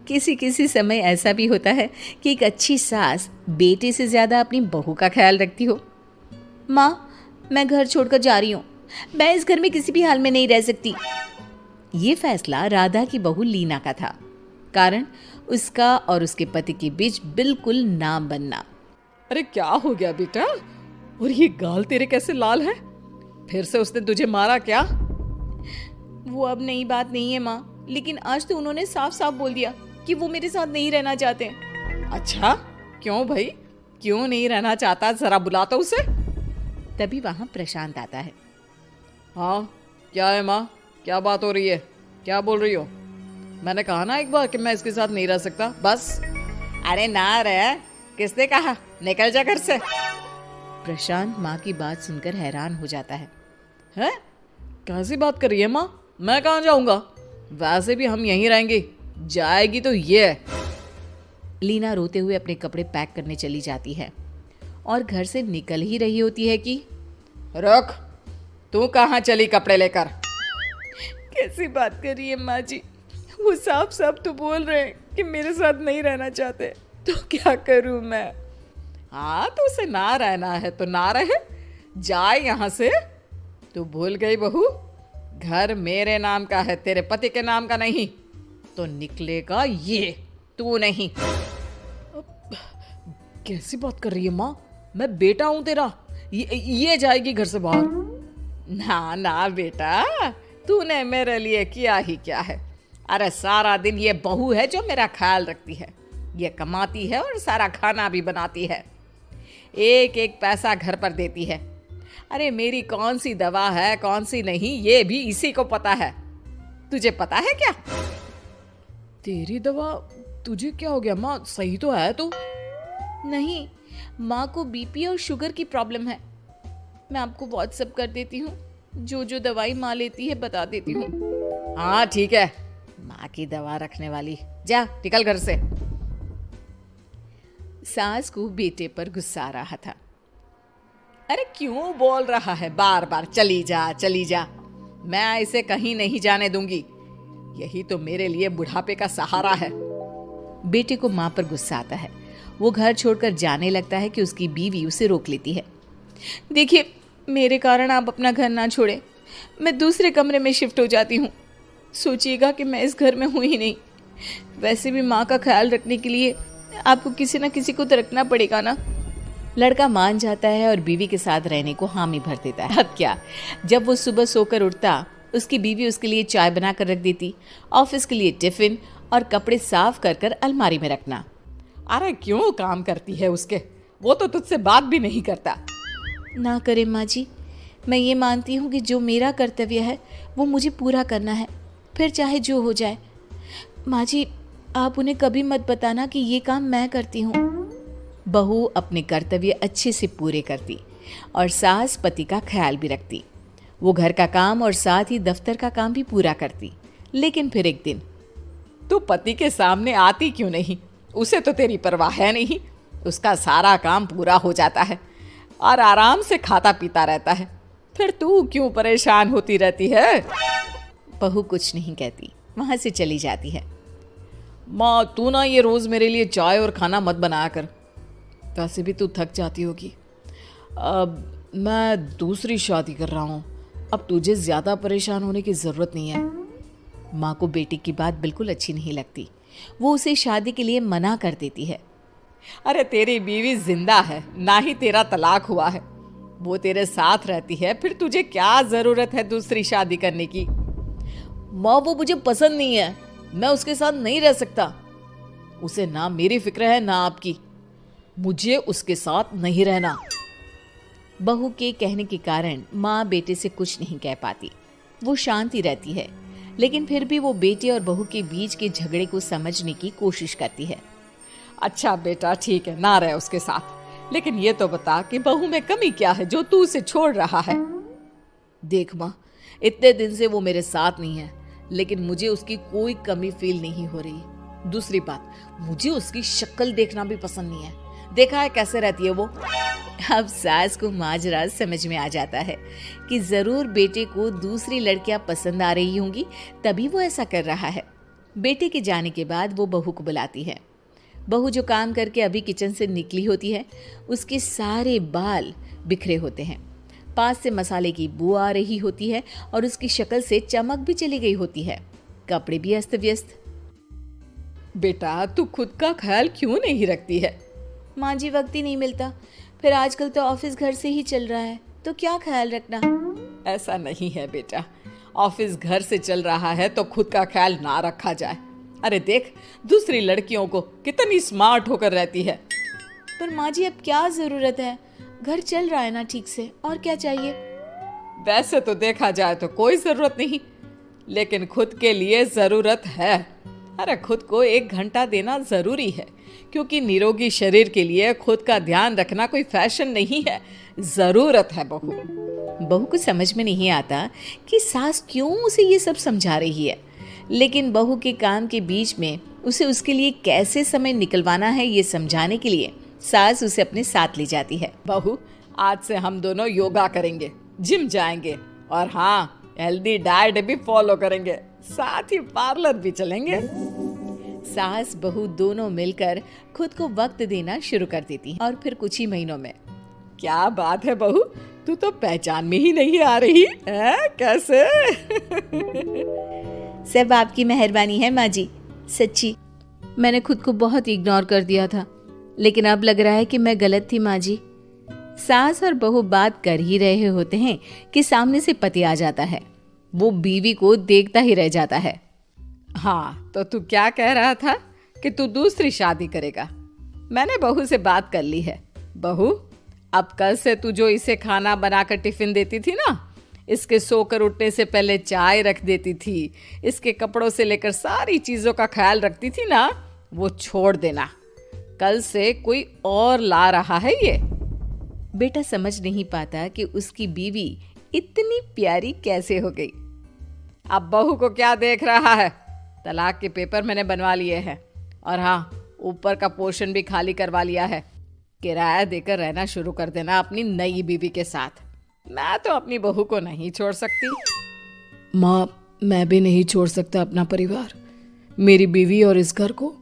S1: किसी किसी समय ऐसा भी होता है कि एक अच्छी सास बेटे से ज्यादा अपनी बहू का ख्याल रखती हो। माँ, मैं घर छोड़कर जा रही हूँ, मैं इस घर में किसी भी हाल में नहीं रह सकती। ये फैसला राधा की बहू लीना का था, कारण उसका और उसके पति के बीच बिल्कुल ना बनना।
S3: अरे क्या हो गया बेटा? और ये गाल तेरे कैसे लाल है? फिर से उसने तुझे मारा क्या?
S1: वो अब नई बात नहीं है माँ, लेकिन आज तो उन्होंने साफ साफ बोल दिया कि वो मेरे साथ नहीं रहना चाहते।
S3: अच्छा, क्यों भाई? क्यों नहीं रहना चाहता? जरा बुलाता उसे।
S1: तभी वहां प्रशांत आता है।
S3: हाँ, क्या है माँ? क्या बात हो रही है? क्या बोल रही हो? मैंने कहा ना एक बार कि मैं इसके साथ नहीं रह सकता, बस। अरे ना रह, किसने कहा? निकल जा घर से।
S1: प्रशांत माँ की बात सुनकर हैरान हो जाता है।
S3: हैं? कैसी बात कर रही है माँ? मैं कहाँ जाऊंगा? वैसे भी हम यहीं रहेंगे, जाएगी तो ये।
S1: लीना रोते हुए अपने कपड़े पैक करने चली जाती है और घर से निकल ही रही होती है कि
S3: रुक, तू कहाँ चली कपड़े लेकर?
S1: कैसी बात कर रही है माँ जी? वो साफ साफ तो बोल रहे हैं कि मेरे साथ नहीं रहना चाहते, तो क्या करूं मैं?
S3: हाँ, तो उसे ना रहना है तो ना रहे, जाए यहाँ से। तू भूल गई बहू, घर मेरे नाम का है, तेरे पति के नाम का नहीं। तो निकलेगा ये, तू नहीं। कैसी बात कर रही है माँ? मैं बेटा हूं तेरा, ये जाएगी घर से बाहर। ना ना बेटा, तूने मेरे लिए किया ही क्या है? अरे सारा दिन ये बहू है जो मेरा ख्याल रखती है, ये कमाती है और सारा खाना भी बनाती है, एक एक पैसा घर पर देती है। अरे मेरी कौन सी दवा है कौन सी नहीं, ये भी इसी को पता है। तुझे पता है क्या? तेरी दवा? तुझे क्या हो गया माँ? सही तो है तू?
S1: नहीं, माँ को बीपी और शुगर की प्रॉब्लम है। मैं आपको व्हाट्सएप कर देती हूँ, जो जो दवाई माँ लेती है बता देती हूँ।
S3: हाँ ठीक है, माँ की दवा रखने वाली, जा निकल घर से।
S1: सास को बेटे पर गुस्सा आ रहा था।
S3: अरे क्यों बोल रहा है बार बार चली जा चली जा? मैं इसे कहीं नहीं जाने दूंगी, यही तो मेरे लिए बुढ़ापे का सहारा है।
S1: बेटे को माँ पर गुस्सा आता है। वो घर छोड़कर जाने लगता है कि उसकी बीवी उसे रोक लेती है। देखिए, मेरे कारण आप अपना घर ना छोड़े, मैं दूसरे कमरे में शिफ्ट हो जाती हूँ। सोचिएगा कि मैं इस घर में हूँ ही नहीं। वैसे भी माँ का ख्याल रखने के लिए आपको किसी ना किसी को तो रखना पड़ेगा ना। लड़का मान जाता है और बीवी के साथ रहने को हामी भर देता है। अब क्या, जब वो सुबह सोकर उठता, उसकी बीवी उसके लिए चाय बना कर रख देती, ऑफिस के लिए टिफिन और कपड़े साफ कर कर अलमारी में रखना।
S3: अरे क्यों काम करती है उसके? वो तो तुझसे बात भी नहीं करता।
S1: ना करे माँ जी, मैं ये मानती हूँ कि जो मेरा कर्तव्य है वो मुझे पूरा करना है, फिर चाहे जो हो जाए। माँ जी, आप उन्हें कभी मत बताना कि ये काम मैं करती हूँ। बहू अपने कर्तव्य अच्छे से पूरे करती और सास पति का ख्याल भी रखती। वो घर का काम और साथ ही दफ्तर का काम भी पूरा करती। लेकिन फिर एक दिन,
S3: तू पति के सामने आती क्यों नहीं? उसे तो तेरी परवाह है नहीं, उसका सारा काम पूरा हो जाता है और आराम से खाता पीता रहता है, फिर तू क्यों परेशान होती रहती है?
S1: बहू कुछ नहीं कहती, वहां से चली जाती है।
S3: माँ, तू ना ये रोज मेरे लिए चाय और खाना मत बनाया कर, वैसे भी तू थक जाती होगी। अब मैं दूसरी शादी कर रहा हूँ, अब तुझे ज्यादा परेशान होने की जरूरत नहीं है।
S1: माँ को बेटी की बात बिल्कुल अच्छी नहीं लगती। वो उसे शादी के लिए मना कर देती है।
S3: अरे तेरी बीवी जिंदा है, ना ही तेरा तलाक हुआ है, वो तेरे साथ रहती है, फिर तुझे क्या जरूरत है दूसरी शादी करने की? माँ, वो मुझे पसंद नहीं है, मैं उसके साथ नहीं रह सकता। उसे ना मेरी फिक्र है ना आपकी, मुझे उसके साथ नहीं रहना।
S1: बहू के कहने के कारण माँ बेटे से कुछ नहीं कह पाती। वो शांति रहती है, लेकिन फिर भी वो बेटे और बहू के बीच के झगड़े को समझने की कोशिश करती है।
S3: अच्छा बेटा ठीक है, ना रहे उसके साथ, लेकिन ये तो बता कि बहू में कमी क्या है जो तू उसे छोड़ रहा है? देख माँ, इतने दिन से वो मेरे साथ नहीं है, लेकिन मुझे उसकी कोई कमी फील नहीं हो रही। दूसरी बात, मुझे उसकी शक्ल देखना भी पसंद नहीं है, देखा है कैसे रहती है वो।
S1: अब सास को माजरा समझ में आ जाता है कि जरूर बेटे को दूसरी लड़कियां पसंद आ रही होंगी, तभी वो ऐसा कर रहा है। बेटे के जाने के बाद वो बहू को बुलाती है। बहू जो काम करके अभी किचन से निकली होती है, उसके सारे बाल बिखरे होते हैं। पास से मसाले की बू आ रही होती है और उसकी शक्ल से चमक भी चली गई होती है, कपड़े भी अस्त व्यस्त।
S3: बेटा, तू खुद का ख्याल क्यों नहीं रखती है?
S1: माँ जी, वक्त ही नहीं मिलता। फिर आजकल तो ऑफिस घर से ही चल रहा है, तो क्या ख्याल रखना।
S3: ऐसा नहीं है बेटा, ऑफिस घर से चल रहा है तो खुद का ख्याल ना रखा जाए। अरे देख, दूसरी लड़कियों को कितनी स्मार्ट होकर रहती है।
S1: पर माँ जी, अब क्या जरूरत है, घर चल रहा है ना ठीक से, और क्या चाहिए।
S3: वैसे तो देखा जाए तो कोई जरूरत नहीं, लेकिन खुद के लिए जरूरत है। अरे खुद को 1 घंटा देना जरूरी है, क्योंकि निरोगी शरीर के लिए खुद का ध्यान रखना कोई फैशन नहीं है, जरूरत है।
S1: बहू को समझ में नहीं आता कि सास क्यों उसे ये सब समझा रही है, लेकिन बहू के काम के बीच में उसे उसके लिए कैसे समय निकलवाना है ये समझाने के लिए सास उसे अपने साथ ले जाती है।
S3: बहू, आज से हम दोनों योगा करेंगे, जिम जाएंगे और हाँ, हेल्दी डाइट भी फॉलो करेंगे, साथ ही पार्लर भी चलेंगे।
S1: सास बहू दोनों मिलकर खुद को वक्त देना शुरू कर देती हैं और फिर कुछ ही महीनों में।
S3: क्या बात है बहू, तू तो पहचान में ही नहीं आ रही है, कैसे?
S1: सब आपकी मेहरबानी है माँ जी, सच्ची। मैंने खुद को बहुत इग्नोर कर दिया था, लेकिन अब लग रहा है कि मैं गलत थी माँ जी। सास और बहू बात कर ही रहे होते हैं कि सामने से पति आ जाता है। वो बीवी को देखता ही रह जाता है।
S3: हाँ, तो तू क्या कह रहा था कि तू दूसरी शादी करेगा? मैंने बहू से बात कर ली है। बहू, अब कल से तू जो इसे खाना बनाकर टिफिन देती थी ना, इसके सोकर उठने से पहले चाय रख देती थी, इसके कपड़ों से लेकर सारी चीजों का ख्याल रखती थी ना, वो छोड़ देना। कल से कोई और ला रहा है ये।
S1: बेटा समझ नहीं पाता कि उसकी बीवी इतनी प्यारी कैसे हो गई।
S3: अब बहू को क्या देख रहा है? तलाक के पेपर मैंने बनवा लिए हैं और हाँ, ऊपर का पोर्शन भी खाली करवा लिया है। किराया देकर रहना शुरू कर देना अपनी नई बीवी के साथ। मैं तो अपनी बहू को नहीं छोड़ सकती।
S5: माँ, मैं भी नहीं छोड़ सकता अपना परिवार, मेरी बीवी और इस घर को।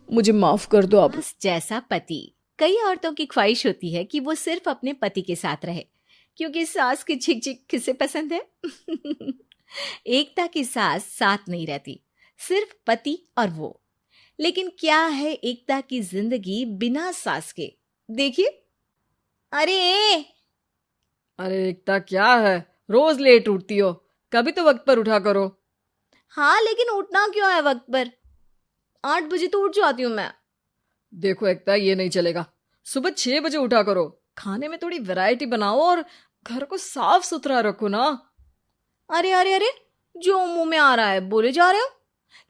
S5: मुझे माफ कर दो अब।
S1: जैसा पति, कई औरतों की ख्वाहिश होती है कि वो सिर्फ अपने पति के साथ रहे, क्योंकि सास की झिक झिक किसे पसंद है। एकता की सास साथ नहीं रहती, सिर्फ पति और वो। लेकिन क्या है एकता की जिंदगी बिना सास के, देखिए।
S3: अरे एकता, क्या है, रोज लेट उठती हो, कभी तो वक्त पर उठा करो।
S2: हाँ, लेकिन उठना क्यों है वक्त पर? 8 बजे तो उठ जाती हूँ मैं।
S3: देखो एकता, ये नहीं चलेगा। सुबह 6 बजे उठा करो, खाने में थोड़ी वैरायटी बनाओ और घर को साफ सुथरा रखो ना।
S2: अरे अरे अरे, जो मुंह में आ रहा है बोले जा रहे हो।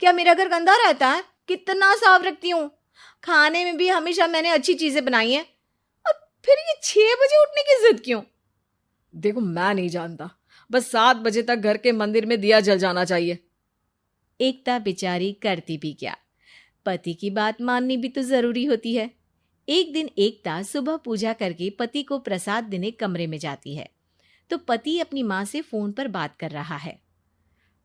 S2: क्या मेरा घर गंदा रहता है? कितना साफ रखती हूँ। खाने में भी हमेशा मैंने अच्छी चीजें बनाई हैं। और फिर ये 6 बजे उठने की जिद क्यों?
S3: देखो, मैं नहीं जानता, बस 7 बजे तक घर के मंदिर में दिया जल जाना चाहिए।
S1: एकता बेचारी करती भी क्या, पति की बात माननी भी तो जरूरी होती है। एक दिन एकता सुबह पूजा करके पति को प्रसाद देने कमरे में जाती है, तो पति अपनी माँ से फोन पर बात कर रहा है।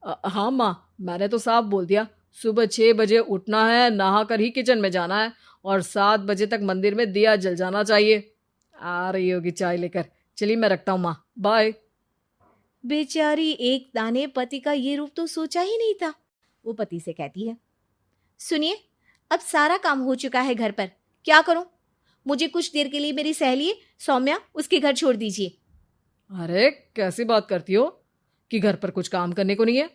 S3: हाँ माँ, मैंने तो साफ बोल दिया, सुबह 6 बजे उठना है, नहा कर ही किचन में जाना है और 7 बजे तक मंदिर में दिया जल जाना चाहिए। आ रही होगी चाय लेकर। चलिए मैं रखता हूँ माँ, बाय।
S1: बेचारी एकता ने पति का ये रूप तो सोचा ही नहीं था। वो पति से कहती है,
S2: सुनिए, अब सारा काम हो चुका है घर पर, क्या करूं? मुझे कुछ देर के लिए मेरी सहेली सौम्या, उसके घर छोड़ दीजिए।
S3: अरे कैसी बात करती हो कि घर पर कुछ काम करने को नहीं है?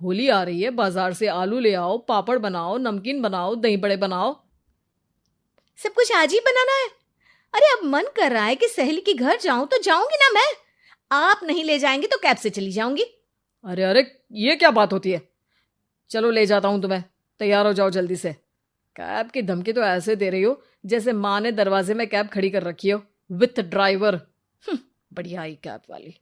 S3: होली आ रही है, बाजार से आलू ले आओ, पापड़ बनाओ, नमकीन बनाओ, दही बड़े बनाओ।
S2: सब कुछ आज ही बनाना है? अरे अब मन कर रहा है कि सहेली के घर जाऊं तो जाऊंगी ना मैं। आप नहीं ले जाएंगे तो कैब से चली जाऊंगी।
S3: अरे अरे, ये क्या बात होती है? चलो ले जाता हूं तुम्हें, तैयार हो जाओ जल्दी से। कैब की धमकी तो ऐसे दे रही हो जैसे माँ ने दरवाजे में कैब खड़ी कर रखी हो विथ ड्राइवर। बढ़िया आई कैब वाली।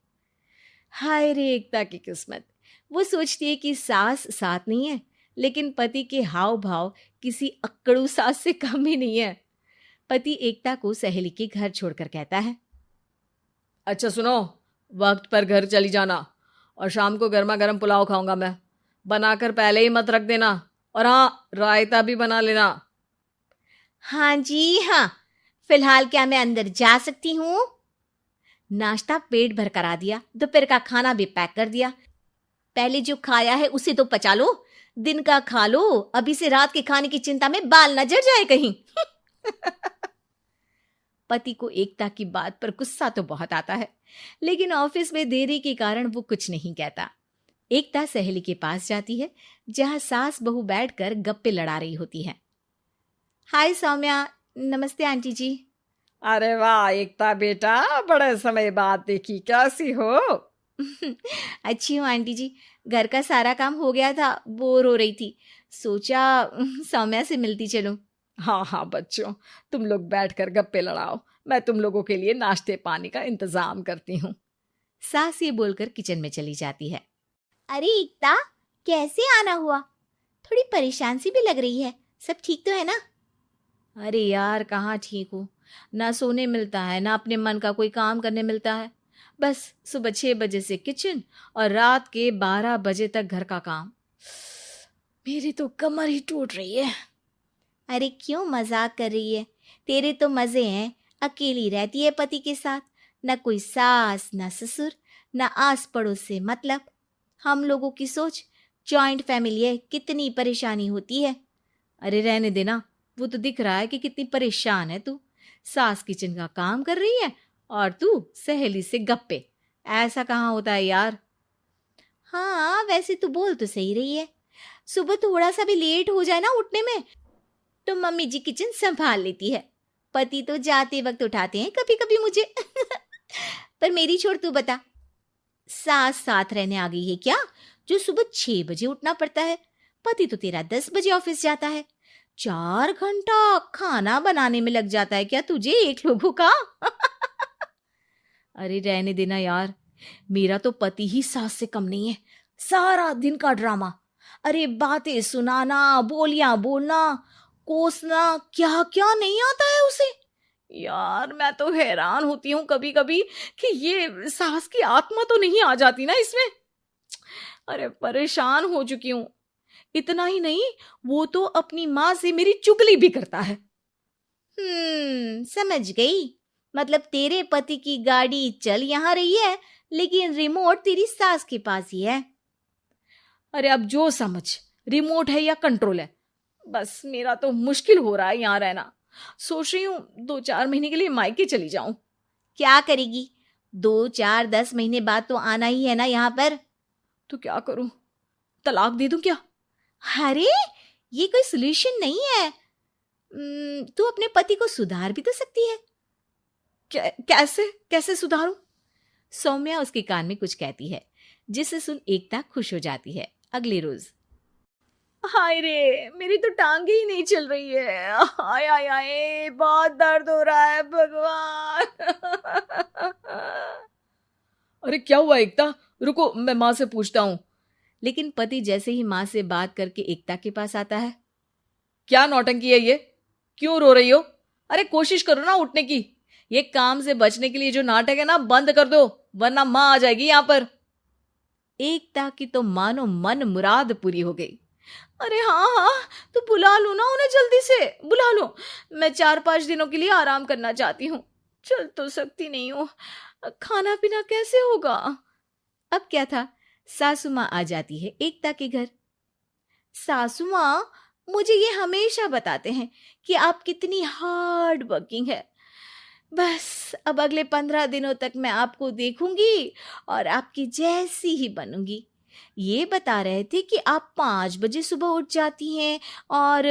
S1: हाय रे एकता की किस्मत। वो सोचती है कि सास साथ नहीं है, लेकिन पति के हाव भाव किसी अक्कड़ू सास से कम ही नहीं है। पति एकता को सहेली के घर छोड़कर कहता है,
S3: अच्छा सुनो, वक्त पर घर चली जाना और शाम को गर्मा गर्म पुलाव खाऊंगा मैं, बनाकर पहले ही मत रख देना, और हाँ, रायता भी बना लेना।
S2: हाँ जी हाँ, फिलहाल क्या मैं अंदर जा सकती हूँ? नाश्ता पेट भर करा दिया, दोपहर का खाना भी पैक कर दिया। पहले जो खाया है उसे तो पचा लो, दिन का खा लो, अभी से रात के खाने की चिंता में बाल न जल जाए कहीं। पति को एकता की बात पर गुस्सा तो बहुत आता है, लेकिन ऑफिस में देरी के कारण वो कुछ नहीं कहता। एकता सहेली के पास जाती है, जहां सास बहू बैठकर गप्पे लड़ा रही होती है। हाय सौम्या, नमस्ते आंटी जी।
S3: अरे वाह एकता बेटा, बड़े समय बाद देखी, कैसी हो?
S2: अच्छी हूँ आंटी जी, घर का सारा काम हो गया था, बोर हो रही थी, सोचा सौम्या से मिलती चलूं।
S3: हाँ हाँ बच्चों, तुम लोग बैठकर गप्पे लड़ाओ, मैं तुम लोगों के लिए नाश्ते पानी का इंतजाम करती हूँ।
S2: सास ये बोलकर किचन में चली जाती है। अरे एकता, कैसे आना हुआ? थोड़ी परेशान सी भी लग रही है, सब ठीक तो है ना?
S1: अरे यार, कहाँ ठीक हूँ, ना सोने मिलता है, ना अपने मन का कोई काम करने मिलता है। बस सुबह 6 बजे से किचन और रात के 12 बजे तक घर का काम। मेरी तो कमर ही टूट रही है।
S2: अरे क्यों मजाक कर रही है? तेरे तो मजे हैं, अकेली रहती है पति के साथ, न कोई सास न ससुर, न आस पड़ोस से मतलब। हम लोगों की सोच, जॉइंट फैमिली है, कितनी परेशानी होती है।
S1: अरे रहने देना, वो तो दिख रहा है कि कितनी परेशान है तू। सास किचन का काम कर रही है और तू सहेली से गप्पे। ऐसा कहाँ होता है यार।
S2: हाँ वैसे तू बोल तो सही रही है, सुबह थोड़ा सा भी लेट हो जाए ना उठने में तो मम्मी जी किचन संभाल लेती है। पति तो जाते वक्त उठाते हैं कभी कभी मुझे। पर मेरी छोड़, तू बता, सास साथ रहने आ गई है क्या, जो सुबह 6 बजे उठना पड़ता है? पति तो तेरा 10 बजे ऑफिस जाता है, 4 घंटा खाना बनाने में लग जाता है क्या तुझे एक लोगों का?
S1: अरे रहने देना यार, मेरा तो पति ही सास से कम नहीं है। सारा दिन का ड्रामा, अरे बातें सुनाना, बोलियां बोलना, कोसना, क्या क्या नहीं आता है उसे। यार मैं तो हैरान होती हूँ कभी कभी कि ये सास की आत्मा तो नहीं आ जाती ना इसमें। अरे परेशान हो चुकी हूँ। इतना ही नहीं, वो तो अपनी माँ से मेरी चुगली भी करता है।
S2: समझ गई, मतलब तेरे पति की गाड़ी चल यहाँ रही है, लेकिन रिमोट तेरी सास के पास ही है।
S1: अरे अब जो समझ, रिमोट है या कंट्रोल है, बस मेरा तो मुश्किल हो रहा है यहाँ रहना। सोच रही हूँ 2-4 महीने के लिए मायके चली जाऊं।
S2: क्या करेगी? 2-4-10 महीने बाद तो आना ही है ना यहाँ पर।
S1: तो क्या करूं, तलाक दे दूं क्या?
S2: अरे ये कोई सोल्यूशन नहीं है। तू अपने पति को सुधार भी तो सकती है।
S1: कैसे कैसे सुधारूं?
S2: सौम्या उसके कान में कुछ कहती है, जिसे सुन एकता खुश हो जाती है। अगले रोज,
S1: हाय रे, मेरी तो टांगे ही नहीं चल रही है। हाय हाय हाय, बहुत दर्द हो रहा है भगवान। अरे क्या हुआ एकता, रुको मैं माँ से पूछता हूँ।
S2: लेकिन पति जैसे ही माँ से बात करके एकता के पास आता है।
S1: क्या नौटंकी है ये, क्यों रो रही हो? अरे कोशिश करो ना उठने की। ये काम से बचने के लिए जो नाटक है ना, बंद कर दो, वरना माँ आ जाएगी यहाँ पर।
S2: एकता की तो मानो मन मुराद पूरी हो गई।
S1: अरे हाँ हाँ, तो बुला लो ना उन्हें, जल्दी से बुला लो। मैं 4-5 दिनों के लिए आराम करना चाहती हूँ, चल तो सकती नहीं हूँ। खाना पीना कैसे होगा?
S2: अब क्या था, सासू माँ आ जाती है एकता के घर। सासू माँ, मुझे ये हमेशा बताते हैं कि आप कितनी हार्ड वर्किंग है। बस अब अगले 15 दिनों तक मैं आपको देखूंगी और आपकी जैसी ही बनूंगी। ये बता रहे थे कि आप 5 बजे सुबह उठ जाती हैं और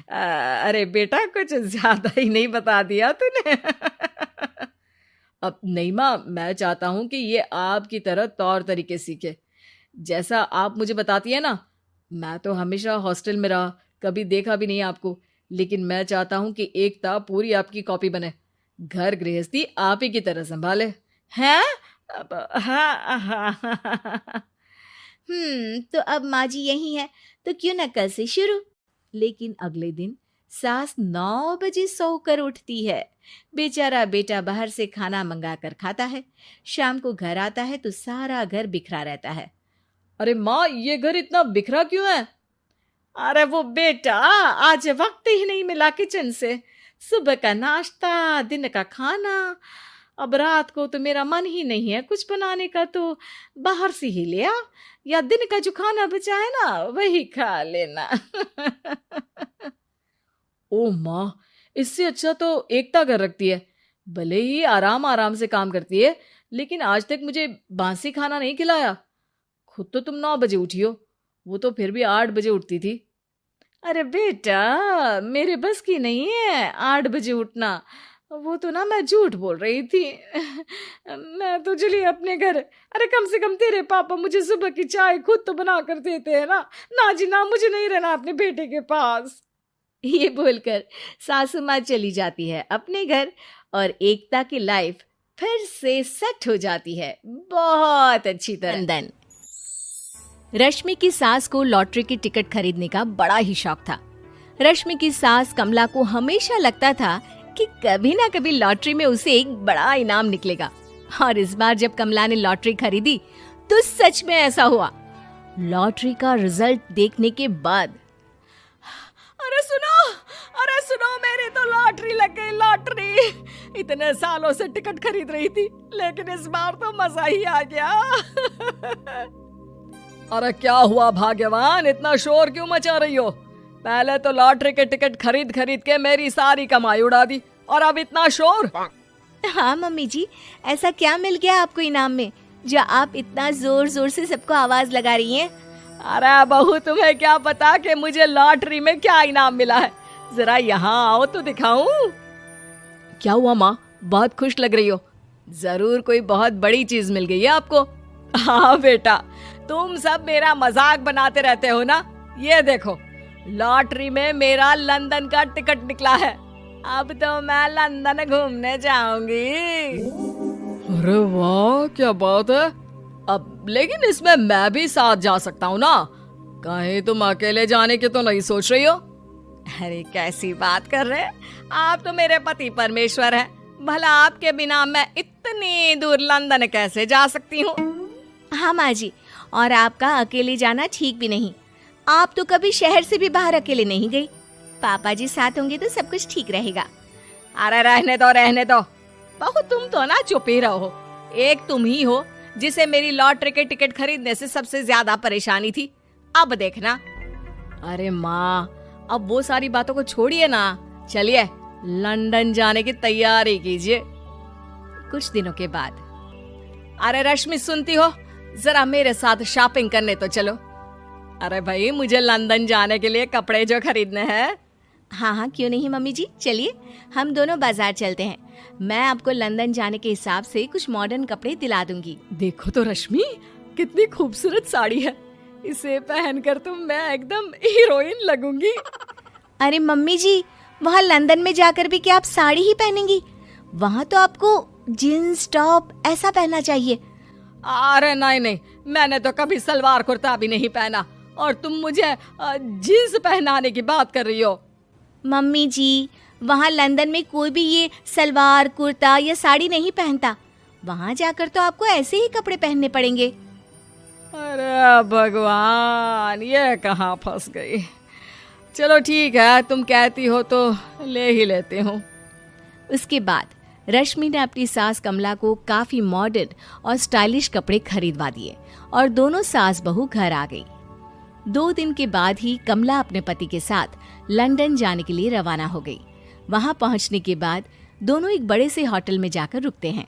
S3: अरे बेटा, कुछ ज्यादा ही नहीं बता दिया तूने। अब नहीं माँ, मैं चाहता हूं कि ये आपकी तरह तौर तरीके सीखे, जैसा आप मुझे बताती है ना। मैं तो हमेशा हॉस्टल में रहा, कभी देखा भी नहीं आपको, लेकिन मैं चाहता हूं कि एकता पूरी आपकी कॉपी बने, घर गृहस्थी आप ही की तरह संभाले। हैं? अब हाँ।
S2: तो अब माँ जी यही है, तो क्यों न कल से शुरू। लेकिन अगले दिन सास 9 बजे सोकर उठती है। बेचारा बेटा बाहर से खाना मंगा कर खाता है। शाम को घर आता है तो सारा घर बिखरा रहता है।
S5: अरे माँ, ये घर इतना बिखरा क्यों है?
S3: अरे वो बेटा, आज वक्त ही नहीं मिला किचन से। सुबह का नाश्ता, दिन का खाना, अब रात को तो मेरा मन ही नहीं है कुछ बनाने का, तो बाहर से ही ले आ, या दिन का जो खाना बचा है ना वही खा लेना।
S5: ओ माँ, इससे अच्छा तो एकता कर रखती है। भले ही आराम आराम से काम करती है, लेकिन आज तक मुझे बासी खाना नहीं खिलाया। खुद तो तुम 9 बजे उठी हो, वो तो फिर भी 8 बजे उठती थी।
S3: अरे बेटा, मेरे बस की नहीं है 8 बजे उठना। वो तो ना मैं झूठ बोल रही थी। मैं तो चली अपने घर। अरे कम से कम तेरे पापा मुझे सुबह की चाय खुद तो बना कर देते हैं ना। ना जी ना, मुझे नहीं रहना अपने बेटे के पास।
S1: ये बोलकर सासू माँ चली जाती है अपने घर और एकता की लाइफ फिर से सेट हो जाती है बहुत अच्छी तरह। नंदन, रश्मि की सास को लॉटरी की टिकट खरीदने का बड़ा ही शौक था। रश्मि की सास कमला को हमेशा लगता था कि कभी ना कभी लॉटरी में उसे एक बड़ा इनाम निकलेगा, और इस बार जब कमला ने लॉटरी खरीदी तो सच में ऐसा हुआ। लॉटरी का रिजल्ट देखने के बाद,
S3: अरे सुनो, मेरी तो लॉटरी लग गई, लॉटरी। इतने सालों से टिकट खरीद रही थी, लेकिन इस बार तो मजा ही आ गया।
S5: अरे क्या हुआ भाग्यवान, इतना शोर क्यों मचा रही हो? पहले तो लॉटरी के टिकट खरीद खरीद के मेरी सारी कमाई उड़ा दी, और अब इतना शोर।
S2: हाँ मम्मी जी, ऐसा क्या मिल गया आपको इनाम में जो आप इतना जोर जोर से सबको आवाज लगा रही हैं?
S5: अरे बहू, तुम्हें क्या पता कि मुझे लॉटरी में क्या इनाम मिला है? जरा यहाँ आओ तो दिखाऊं। क्या हुआ माँ, बहुत खुश लग रही हो? जरूर कोई बहुत बड़ी चीज मिल गई है आपको। हाँ बेटा, तुम सब मेरा मजाक बनाते रहते हो ना। ये देखो, लॉटरी में मेरा लंदन का टिकट निकला है। अब तो मैं लंदन घूमने जाऊंगी। अरे वाह, क्या बात है। अब लेकिन इसमें मैं भी साथ जा सकता हूँ ना? कहीं तुम अकेले जाने की तो नहीं सोच रही हो? अरे कैसी बात कर रहे हैं आप, तो मेरे पति परमेश्वर हैं। भला आपके बिना मैं इतनी दूर लंदन कैसे जा सकती हूँ?
S2: हाँ माँ जी, और आपका अकेले जाना ठीक भी नहीं। आप तो कभी शहर से भी बाहर अकेले नहीं गई। पापा जी साथ होंगे तो सब कुछ ठीक रहेगा।
S5: अरे रहने दो बहू, तुम तो ना चुप ही रहो। एक तुम ही हो जिसे मेरी लॉटरी के टिकट खरीदने से सबसे ज्यादा परेशानी थी। अब देखना। अरे माँ, अब वो सारी बातों को छोड़िए ना, चलिए लंदन जाने की तैयारी कीजिए। कुछ दिनों के बाद, अरे रश्मि सुनती हो, जरा मेरे साथ शॉपिंग करने तो चलो। अरे भाई, मुझे लंदन जाने के लिए कपड़े जो खरीदने हैं।
S2: हाँ हाँ, क्यों नहीं मम्मी जी, चलिए हम दोनों बाजार चलते हैं। मैं आपको लंदन जाने के हिसाब से कुछ मॉडर्न कपड़े दिला दूंगी।
S5: देखो तो रश्मि, कितनी खूबसूरत साड़ी है। इसे पहनकर तो मैं एकदम हीरोइन लगूंगी।
S2: अरे मम्मी जी, वहाँ लंदन में जाकर भी क्या आप साड़ी ही पहनेंगी? वहाँ तो आपको जीन्स टॉप ऐसा पहनना चाहिए।
S5: अरे नहीं, मैंने तो कभी सलवार कुर्ता भी नहीं पहना, और तुम मुझे जीन्स पहनाने की बात कर रही हो।
S2: मम्मी जी, वहाँ लंदन में कोई भी ये सलवार कुर्ता या साड़ी नहीं पहनता। वहाँ जाकर तो आपको ऐसे ही कपड़े पहनने पड़ेंगे।
S5: अरे भगवान, ये कहाँ फंस गई। चलो ठीक है, तुम कहती हो तो ले ही लेती हूँ।
S1: उसके बाद रश्मि ने अपनी सास कमला को काफी मॉडर्न और स्टाइलिश कपड़े खरीदवा दिए और दोनों सास बहू घर आ गई। 2 दिन के बाद ही कमला अपने पति के साथ लंदन जाने के लिए रवाना हो गई। वहां पहुंचने के बाद दोनों एक बड़े से होटल में जाकर रुकते हैं।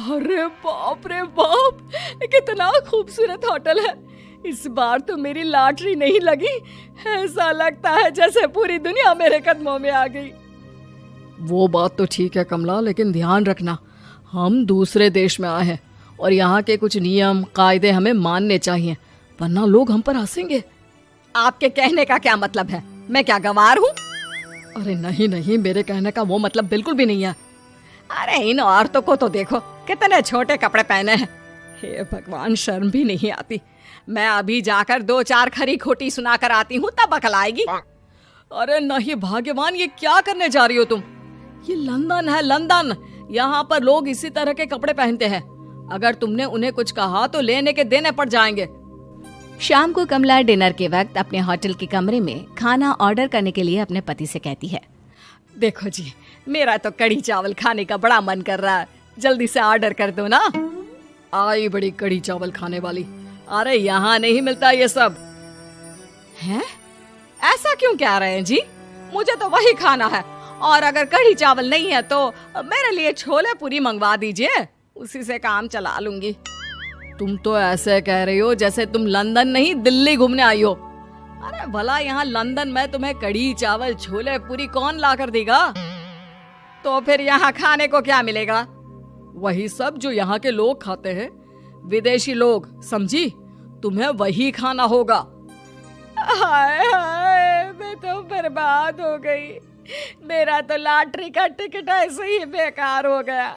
S5: अरे बाप रे बाप, कितना खूबसूरत होटल है। इस बार तो मेरी लॉटरी नहीं लगी। ऐसा लगता है जैसे पूरी दुनिया मेरे कदमों में आ गई। वो बात तो ठीक है कमला, लेकिन ध्यान रखना, हम दूसरे देश में आए हैं और यहाँ के कुछ नियम कायदे हमें मानने चाहिए, वरना लोग हम पर हंसेंगे। आपके कहने का क्या मतलब है? मैं क्या गंवार हूँ? अरे नहीं, मेरे कहने का वो मतलब बिल्कुल भी नहीं है। अरे इन औरतों को तो देखो, कितने छोटे कपड़े पहने हैं। हे भगवान, शर्म भी नहीं आती। मैं अभी जाकर 2-4 खरी खोटी सुना कर आती हूँ, तब अकल आएगी। अरे नहीं भाग्यवान, ये क्या करने जा रही हो तुम? ये लंदन है, लंदन। यहाँ पर लोग इसी तरह के कपड़े पहनते हैं। अगर तुमने उन्हें कुछ कहा तो लेने के देने पड़ जाएंगे।
S1: शाम को कमला डिनर के वक्त अपने होटल के कमरे में खाना ऑर्डर करने के लिए अपने पति से कहती है।
S3: देखो जी, मेरा तो कढ़ी चावल खाने का बड़ा मन कर रहा है, जल्दी से ऑर्डर कर दो ना। आई बड़ी कढ़ी चावल खाने वाली, अरे यहाँ नहीं मिलता ये सब। हैं? ऐसा क्यों कह रहे हैं जी? मुझे तो वही खाना है, और अगर कढ़ी चावल नहीं है तो मेरे लिए छोले पूरी मंगवा दीजिए, उसी से काम चला लूंगी। तुम तो ऐसे कह रही हो जैसे तुम लंदन नहीं दिल्ली घूमने आई हो। अरे भला यहाँ लंदन में तुम्हें कढ़ी चावल छोले पूरी कौन ला कर देगा? तो फिर यहाँ खाने को क्या मिलेगा? वही सब जो यहाँ के लोग खाते हैं, विदेशी लोग, समझी? तुम्हें वही खाना होगा। हाय हाय, मैं तो बर्बाद हो गई। मेरा तो लॉटरी का टिकट ऐसे ही बेकार हो गया।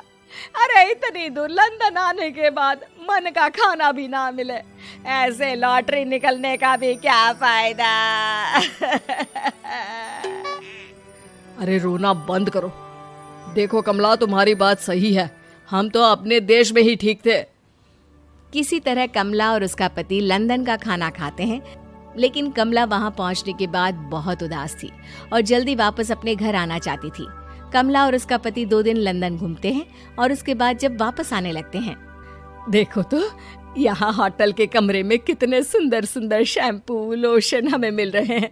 S3: अरे इतनी दूर लंदन आने के बाद मन का खाना भी ना मिले, ऐसे लॉटरी निकलने का भी क्या फायदा। अरे रोना बंद करो। देखो कमला, तुम्हारी बात सही है, हम तो अपने देश में ही ठीक थे।
S1: किसी तरह कमला और उसका पति लंदन का खाना खाते हैं, लेकिन कमला वहां पहुंचने के बाद बहुत उदास थी और जल्दी वापस अपने घर आना चाहती थी। कमला और उसका पति 2 दिन लंदन घूमते हैं और उसके बाद जब वापस आने लगते हैं,
S3: देखो तो यहाँ होटल के कमरे में कितने सुंदर सुंदर शैम्पू लोशन हमें मिल रहे हैं।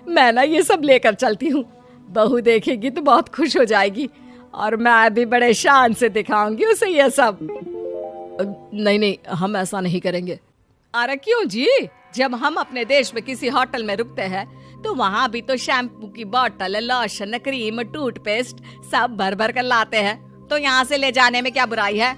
S3: मैं ना ये सब लेकर चलती हूँ, बहू देखेगी तो बहुत खुश हो जाएगी, और मैं भी बड़े शान से दिखाऊंगी उसे ये सब। नहीं नहीं, हम ऐसा नहीं करेंगे। अरे क्यों जी? जब हम अपने देश में किसी होटल में रुकते हैं तो वहाँ भी तो शैम्पू की बोतल, लोशन, क्रीम, टूथपेस्ट सब भर भर कर लाते हैं, तो यहाँ से ले जाने में क्या बुराई है?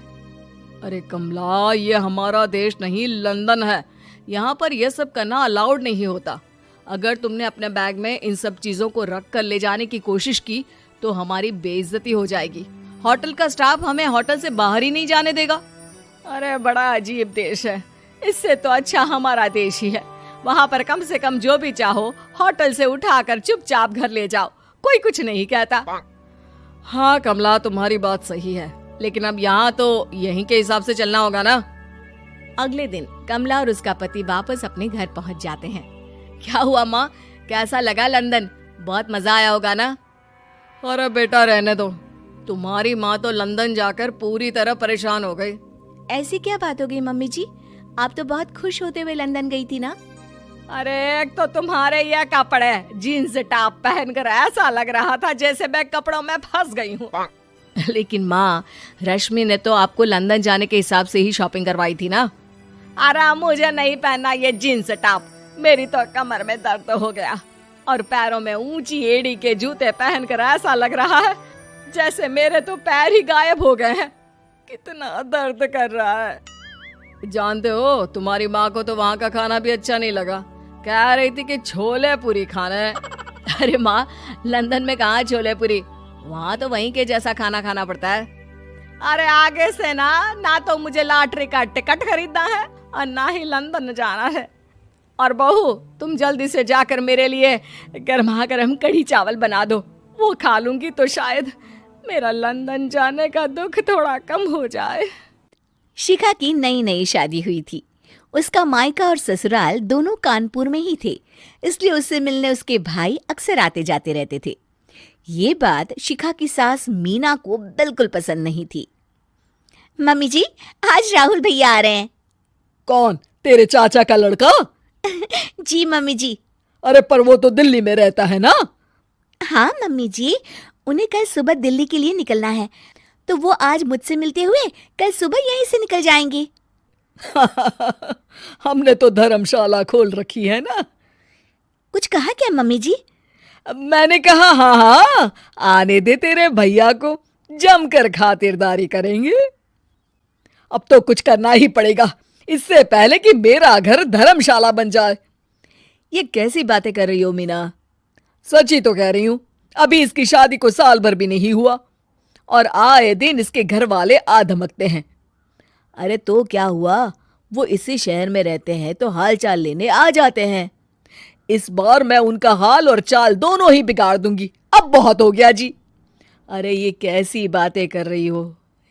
S3: अरे कमला, ये हमारा देश नहीं लंदन है, यहाँ पर यह सब करना अलाउड नहीं होता। अगर तुमने अपने बैग में इन सब चीजों को रख कर ले जाने की कोशिश की तो हमारी बेइज्जती हो जाएगी। होटल का स्टाफ हमें होटल से बाहर ही नहीं जाने देगा। अरे बड़ा अजीब देश है, इससे तो अच्छा हमारा देश ही है। वहाँ पर कम से कम जो भी चाहो होटल से उठाकर चुपचाप घर ले जाओ, कोई कुछ नहीं कहता। हाँ कमला, तुम्हारी बात सही है, लेकिन अब यहाँ तो यहीं के हिसाब से चलना होगा ना।
S1: अगले दिन कमला और उसका पति वापस अपने घर पहुंच जाते हैं। क्या हुआ माँ, कैसा लगा लंदन? बहुत मजा आया होगा ना?
S3: अरे बेटा रहने दो, तुम्हारी माँ तो लंदन जाकर पूरी तरह परेशान हो गई।
S1: ऐसी क्या बात हो गई मम्मी जी? आप तो बहुत खुश होते हुए लंदन गई थी ना?
S3: अरे एक तो तुम्हारे ये कपड़े जीन्स टॉप पहनकर ऐसा लग रहा था जैसे मैं कपड़ों में फंस गई हूँ।
S1: लेकिन माँ, रश्मि ने तो आपको लंदन जाने के हिसाब से ही शॉपिंग करवाई थी ना?
S3: अरे मुझे नहीं पहनना ये जीन्स टॉप, मेरी तो कमर में दर्द हो गया, और पैरों में ऊंची एड़ी के जूते पहनकर ऐसा लग रहा है जैसे मेरे तो पैर ही गायब हो गए हैं। कितना दर्द कर रहा है। जानते हो, तुम्हारी माँ को तो वहाँ का खाना भी अच्छा नहीं लगा, कह रही थी कि छोले पूरी खाना है।
S1: अरे माँ, लंदन में कहाँ छोले पूरी, वहाँ तो वहीं के जैसा खाना खाना पड़ता है।
S3: अरे आगे से ना तो मुझे लॉटरी का टिकट खरीदना है और ना ही लंदन जाना है। और बहू, तुम जल्दी से जाकर मेरे लिए गर्मा गर्म कढ़ी चावल बना दो, वो खा लूंगी तो शायद मेरा लंदन जाने का दुख थोड़ा कम हो जाए।
S1: शिखा की नई नई शादी हुई थी। उसका मायका और ससुराल दोनों कानपुर में ही थे, इसलिए उससे मिलने उसके भाई अक्सर आते जाते रहते थे। ये बात शिखा की सास मीना को बिल्कुल पसंद नहीं थी।
S2: मम्मी जी, आज राहुल भैया आ रहे हैं।
S3: कौन, तेरे चाचा का लड़का?
S2: जी मम्मी जी।
S3: अरे पर वो तो दिल्ली में रहता है ना?
S2: हाँ मम्मी जी, उन्हें कल सुबह दिल्ली के लिए निकलना है, तो वो आज मुझसे मिलते हुए कल सुबह यहीं से निकल जाएंगे।
S3: हमने तो धर्मशाला खोल रखी है ना।
S2: कुछ कहा क्या मम्मी जी?
S3: मैंने कहा हाँ, आने दे तेरे भैया को, जमकर खातिरदारी करेंगे। अब तो कुछ करना ही पड़ेगा, इससे पहले कि मेरा घर धर्मशाला बन जाए।
S1: ये कैसी बातें कर रही हो मीना?
S3: सच ही तो कह रही हूं, अभी इसकी शादी को साल भर भी नहीं हुआ और आए दिन इसके घर वाले आ धमकते हैं।
S1: अरे तो क्या हुआ, वो इसी शहर में रहते हैं तो हाल चाल लेने आ जाते हैं।
S3: इस बार मैं उनका हाल और चाल दोनों ही बिगाड़ दूंगी, अब बहुत हो गया जी।
S1: अरे ये कैसी बातें कर रही हो,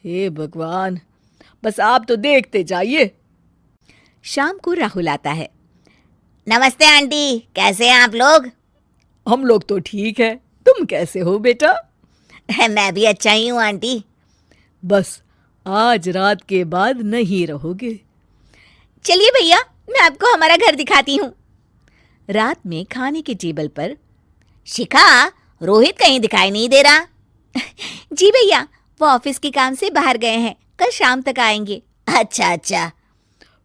S1: हे भगवान,
S3: बस आप तो देखते जाइए।
S1: शाम को राहुल आता है।
S4: नमस्ते आंटी, कैसे हैं आप लोग?
S5: हम लोग तो ठीक है, तुम कैसे हो बेटा?
S4: मैं भी अच्छा ही हूँ आंटी।
S5: बस आज रात के बाद नहीं रहोगे?
S2: चलिए भैया, मैं आपको हमारा घर दिखाती हूँ।
S1: रात में खाने के टेबल पर
S4: शिखा, रोहित कहीं दिखाई नहीं दे रहा।
S2: जी भैया, वो ऑफिस के काम से बाहर गए हैं, कल शाम तक आएंगे।
S4: अच्छा अच्छा।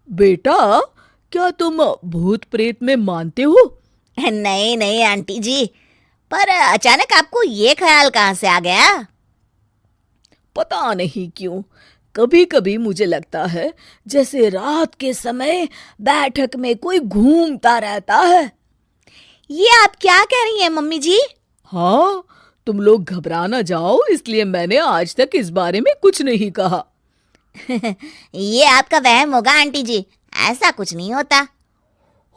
S5: बेटा, क्या तुम भूत प्रेत में मानते हो?
S4: नहीं नहीं आंटी जी, पर अचानक आपको ये ख्याल कहाँ से आ गया?
S5: पता नहीं क्यों, कभी कभी मुझे लगता है जैसे रात के समय बैठक में कोई घूमता रहता है।
S2: ये आप क्या कह रही हैं मम्मी जी?
S5: हाँ, तुम लोग घबरा ना जाओ, इसलिए मैंने आज तक इस बारे में कुछ नहीं कहा।
S4: ये आपका वहम होगा आंटी जी, ऐसा कुछ नहीं होता।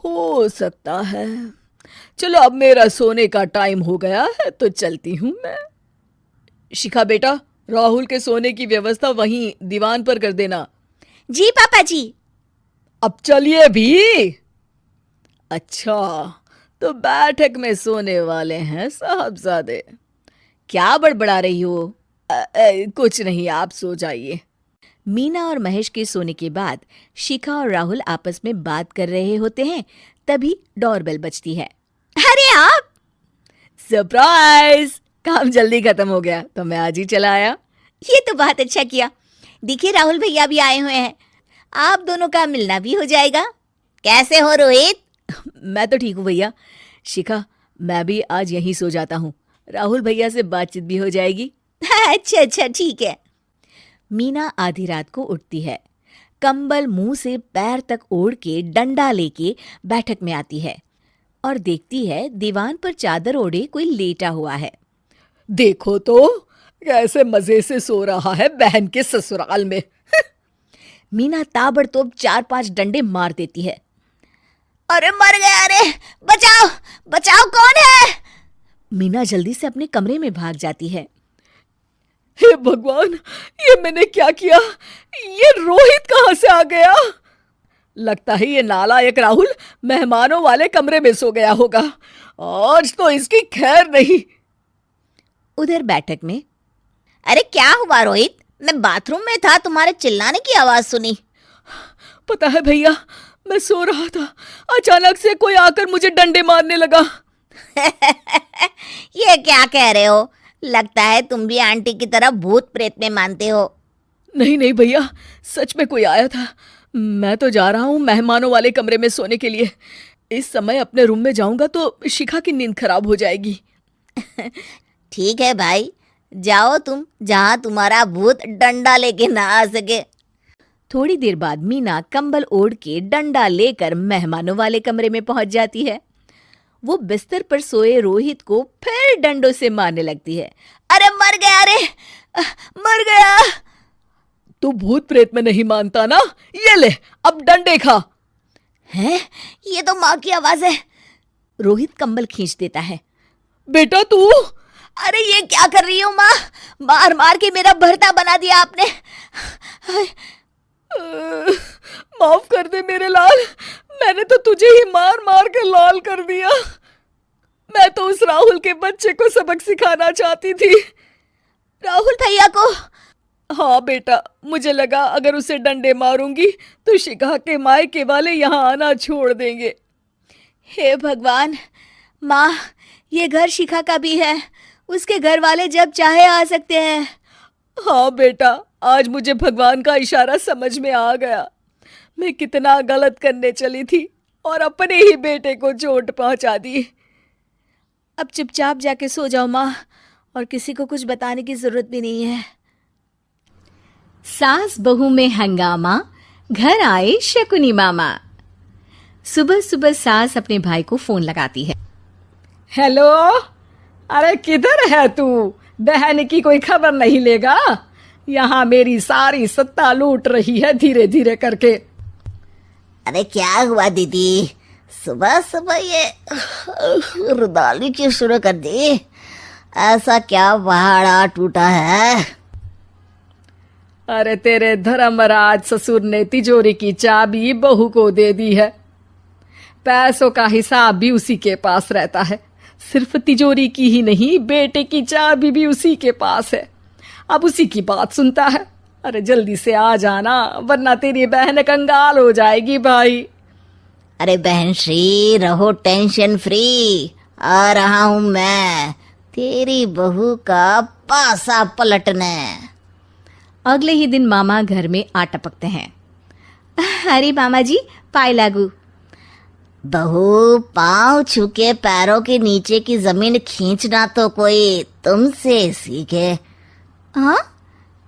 S5: हो सकता है। चलो अब मेरा सोने का टाइम हो गया है तो चलती हूँ मैं। शिखा बेटा, राहुल के सोने की व्यवस्था वहीं दीवान पर कर देना।
S2: जी पापा जी।
S5: अब चलिए भी। अच्छा, तो बैठक में सोने वाले हैं साहबजादे। क्या बड़बड़ा रही हो? कुछ नहीं, आप सो जाइए।
S1: मीना और महेश के सोने के बाद शिखा और राहुल आपस में बात कर रहे होते हैं, तभी डोरबेल बजती है।
S2: अरे आप!
S5: सरप्राइज! काम जल्दी खत्म हो गया तो मैं आज ही चला आया।
S2: ये तो बहुत अच्छा किया। देखिए राहुल भैया भी आए हुए हैं, आप दोनों का मिलना भी हो जाएगा।
S4: कैसे हो रोहित?
S1: मैं तो ठीक हूँ भैया। शिखा, मैं भी आज यहीं सो जाता हूँ, राहुल भैया से बातचीत भी हो जाएगी।
S2: अच्छा अच्छा, ठीक है।
S1: मीना आधी रात को उठती है, कंबल मुंह से पैर तक ओढ़ के डंडा लेके बैठक में आती है और देखती है दीवान पर चादर ओढ़े कोई लेटा हुआ है।
S5: देखो तो कैसे मजे से सो रहा है बहन के ससुराल में।
S1: मीना ताबड़तोड़ 4-5 डंडे मार देती है।
S4: अरे मर गया, अरे बचाओ बचाओ, कौन है?
S1: मीना जल्दी से अपने कमरे में भाग जाती है।
S5: हे भगवान, ये मैंने क्या किया? ये रोहित कहाँ से आ गया? लगता है ये नालायक राहुल मेहमानों वाले कमरे में सो गया होगा। आज तो इसकी खैर नहीं।
S1: उधर बैठक में,
S4: अरे क्या हुआ रोहित? मैं बाथरूम में था, तुम्हारे चिल्लाने की आवाज सुनी।
S5: पता है भैया, मैं सो रहा था, अचानक से कोई आकर मुझे डंडे मारने लगा।
S4: ये क्या कह रहे हो? लगता है तुम भी आंटी की तरह भूत प्रेत में मानते हो।
S5: नहीं नहीं भैया, सच में कोई आया था। मैं तो जा रहा हूँ मेहमानों वाले कमरे में सोने के लिए। इस समय अपने रूम में जाऊंगा तो शिखा की नींद खराब हो जाएगी।
S4: ठीक है भाई, जाओ तुम, जहां तुम्हारा भूत डंडा लेके ना आ सके।
S1: थोड़ी देर बाद मीना कंबल ओढ़ के डंडा लेकर मेहमानों वाले कमरे में पहुंच जाती है। वो बिस्तर पर सोए रोहित को फिर डंडों से मारने लगती है।
S4: अरे मर गया, अरे मर गया।
S5: तू भूत प्रेत में नहीं मानता ना? ये ले, अब डंडे खा।
S4: हैं? ये तो माँ की आवाज है।
S1: रोहित कंबल खींच देता है।
S5: बेटा तू!
S4: अरे ये क्या कर रही हो माँ? मार मार के मेरा भरता बना दिया आपने।
S5: माफ कर दे मेरे लाल, मैंने तो तुझे ही मार मार के लाल कर दिया। मैं तो उस राहुल के बच्चे को सबक सिखाना चाहती थी।
S4: राहुल भैया को?
S5: हाँ बेटा, मुझे लगा अगर उसे डंडे मारूंगी तो शिखा के मायके वाले यहाँ आना छोड़ देंगे।
S2: हे भगवान, माँ, ये घर शिखा का भी है, उसके घर वाले जब चाहे आ सकते हैं।
S5: हाँ बेटा, आज मुझे भगवान का इशारा समझ में आ गया। मैं कितना गलत करने चली थी और अपने ही बेटे को चोट पहुंचा दी।
S2: अब चुपचाप जाके सो जाओ माँ, और किसी को कुछ बताने की जरूरत भी नहीं है।
S1: सास बहू में हंगामा, घर आए शकुनी मामा। सुबह सुबह सास अपने भाई को फोन लगाती है।
S5: हेलो, अरे किधर है तू? बहन की कोई खबर नहीं लेगा? यहाँ मेरी सारी सत्ता लूट रही है धीरे धीरे करके।
S4: अरे क्या हुआ दीदी, सुबह सुबह ये रुदाली क्यों शुरू कर दी? ऐसा क्या पहाड़ा टूटा है?
S5: अरे तेरे धर्मराज ससुर ने तिजोरी की चाबी बहू को दे दी है। पैसों का हिसाब भी उसी के पास रहता है। सिर्फ तिजोरी की ही नहीं, बेटे की चाबी भी उसी के पास है। अब उसी की बात सुनता है। अरे जल्दी से आ जाना, वरना तेरी बहन कंगाल हो जाएगी भाई।
S4: अरे बहन श्री, रहो टेंशन फ्री, आ रहा हूँ मैं तेरी बहू का पासा पलटने।
S1: अगले ही दिन मामा घर में आ टपकते हैं।
S2: अरे मामा जी, पाए लागू।
S4: बहू, पाँव छू के पैरों के नीचे की जमीन खींचना तो कोई तुमसे सीखे।
S2: हाँ,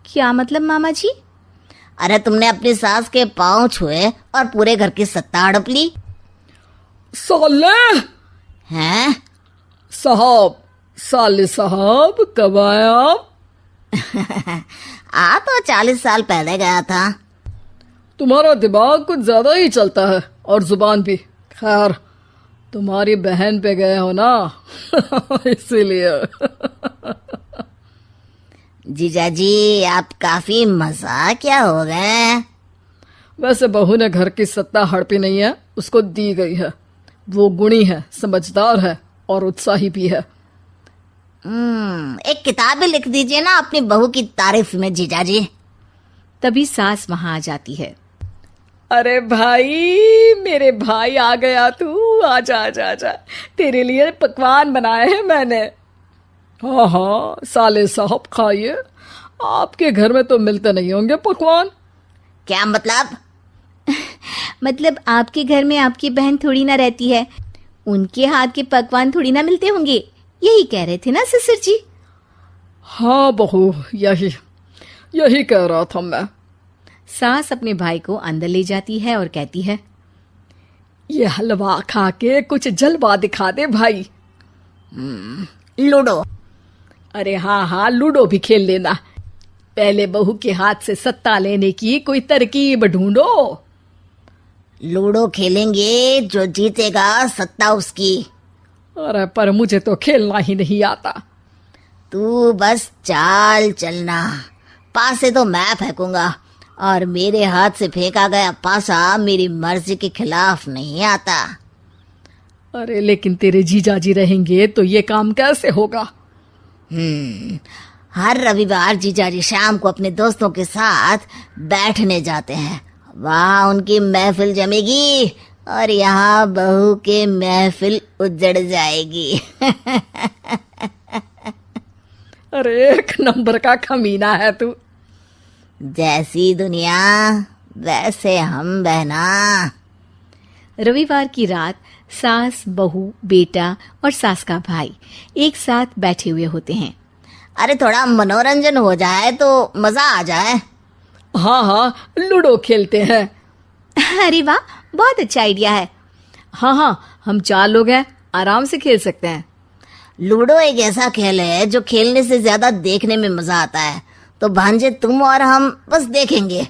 S2: क्या मतलब मामा जी?
S4: अरे तुमने अपनी सास के पाँव छुए और पूरे घर की सत्ता हड़प ली।
S5: साले
S4: हैं?
S5: साहब, साले साहब, कब आए आप?
S4: आ तो 40 साल पहले गया था।
S5: तुम्हारा दिमाग कुछ ज्यादा ही चलता है और जुबान भी। खैर, तुम्हारी बहन पे गए हो ना इसीलिए।
S4: जीजाजी, आप काफी मजाकिया हो गए।
S5: वैसे बहू ने घर की सत्ता हड़पी नहीं है, उसको दी गई है। वो गुणी है, समझदार है और उत्साही भी है।
S4: एक किताब भी लिख दीजिए ना अपनी बहू की तारीफ में जीजाजी।
S1: तभी सास वहां आ जाती है।
S5: अरे भाई, मेरे भाई आ गया तू। आजा आजा आजा, तेरे लिए पकवान बनाए हैं मैंने। हाँ हाँ साले साहब, खाइए। आपके घर में तो मिलते नहीं होंगे पकवान।
S4: क्या मतलब?
S2: मतलब आपके घर में आपकी बहन थोड़ी ना रहती है, उनके हाथ के पकवान थोड़ी ना मिलते होंगे, यही कह रहे थे ना ससुर जी?
S5: हाँ बहू, यही कह रहा था मैं।
S1: सास अपने भाई को अंदर ले जाती है और कहती है,
S5: ये हलवा खा के कुछ जलवा दिखा दे भाई।
S4: लूडो।
S5: अरे हाँ हाँ, लूडो भी खेल लेना। पहले बहू के हाथ से सत्ता लेने की कोई तरकीब ढूंढो।
S4: लूडो खेलेंगे, जो जीतेगा सत्ता उसकी।
S5: अरे पर मुझे तो खेलना ही नहीं आता।
S4: तू बस चाल चलना, पासे तो मैं फेंकूंगा और मेरे हाथ से फेंका गया पासा मेरी मर्जी के खिलाफ नहीं आता।
S5: अरे लेकिन तेरे जीजाजी रहेंगे तो ये काम कैसे होगा?
S4: हर रविवार जीजाजी शाम को अपने दोस्तों के साथ बैठने जाते हैं। वहाँ उनकी महफिल जमेगी और यहाँ बहू के महफिल उजड़ जाएगी।
S5: अरे एक नंबर का कमीना है तू।
S4: जैसी दुनिया वैसे हम बहना।
S1: रविवार की रात सास, बहू, बेटा और सास का भाई एक साथ बैठे हुए होते हैं।
S4: अरे थोड़ा मनोरंजन हो जाए तो मजा आ जाए।
S5: हाँ हाँ, लूडो खेलते हैं।
S2: अरे वाह, बहुत अच्छा आइडिया है।
S1: हाँ हाँ, हम 4 लोग हैं, आराम से खेल सकते हैं।
S4: लूडो एक ऐसा खेल है जो खेलने से ज्यादा देखने में मजा आता है। तो भांजे, तुम और हम बस देखेंगे।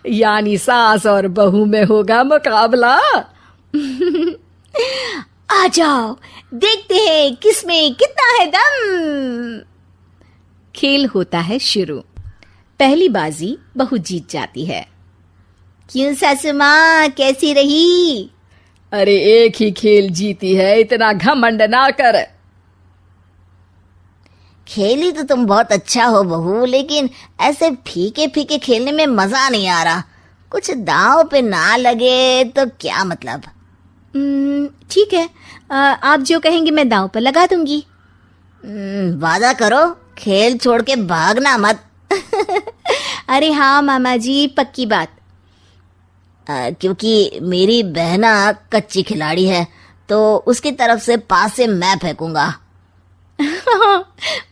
S5: यानी सास और बहू में होगा मुकाबला।
S2: आ जाओ, देखते हैं किसमें कितना है दम।
S1: खेल होता है शुरू। पहली बाजी बहू जीत जाती है।
S2: क्यों सासू माँ, कैसी रही?
S5: अरे एक ही खेल जीती है, इतना घमंड ना कर।
S4: खेली तो तुम बहुत अच्छा हो बहू, लेकिन ऐसे फीके फीके खेलने में मजा नहीं आ रहा। कुछ दांव पे ना लगे तो क्या मतलब।
S2: ठीक है, आप जो कहेंगे मैं दांव पर लगा दूंगी।
S4: वादा करो, खेल छोड़ के भागना मत।
S2: अरे हाँ मामा जी, पक्की बात।
S4: क्योंकि मेरी बहना कच्ची खिलाड़ी है, तो उसकी तरफ से पास से मैं फेंकूंगा।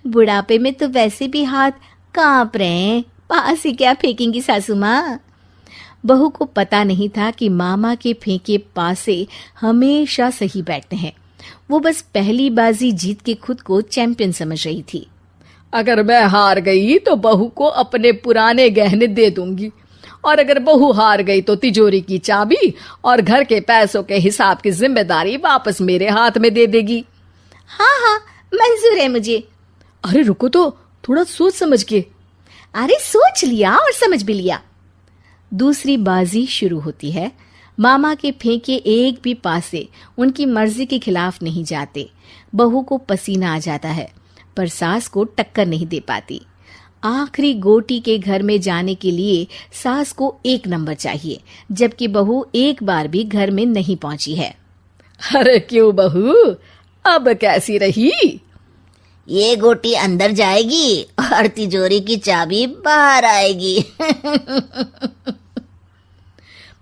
S2: बुढ़ापे में तो वैसे भी हाथ कांप रहे हैं, पास ही क्या फेंकेंगी सासू माँ।
S1: बहू को पता नहीं था कि मामा के फेंके पासे हमेशा सही बैठते हैं। वो बस पहली बाजी जीत के खुद को चैंपियन समझ रही थी।
S5: अगर मैं हार गई तो बहू को अपने पुराने गहने दे दूंगी, और अगर बहू हार गई तो तिजोरी की चाबी और घर के पैसों के हिसाब की जिम्मेदारी वापस मेरे हाथ में दे देगी।
S2: हाँ हाँ, मंजूर है मुझे।
S5: अरे रुको तो, थोड़ा सोच समझ के।
S2: अरे सोच लिया और समझ भी लिया।
S1: दूसरी बाजी शुरू होती है। मामा के फेंके एक भी पासे उनकी मर्जी के खिलाफ नहीं जाते। बहू को पसीना आ जाता है पर सास को टक्कर नहीं दे पाती। आखिरी गोटी के घर में जाने के लिए सास को 1 नंबर चाहिए, जबकि बहू एक बार भी घर में नहीं पहुंची है।
S3: अरे क्यों बहू, अब कैसी रही?
S4: ये गोटी अंदर जाएगी और तिजोरी की चाबी बाहर आएगी।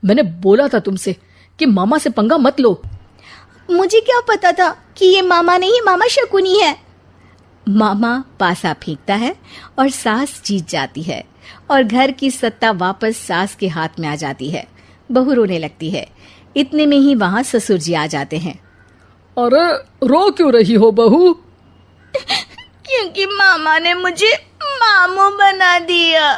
S3: मैंने बोला था तुमसे कि मामा से पंगा मत लो।
S2: मुझे क्या पता था कि ये मामा नहीं मामा शकुनी है।
S1: मामा पासा फेंकता है और सास जीत जाती है और घर की सत्ता वापस सास के हाथ में आ जाती है। बहू रोने लगती है। इतने में ही वहां ससुर जी आ जाते हैं।
S3: अरे रो क्यों रही हो बहू?
S2: क्योंकि मामा ने मुझे मामू बना दिया।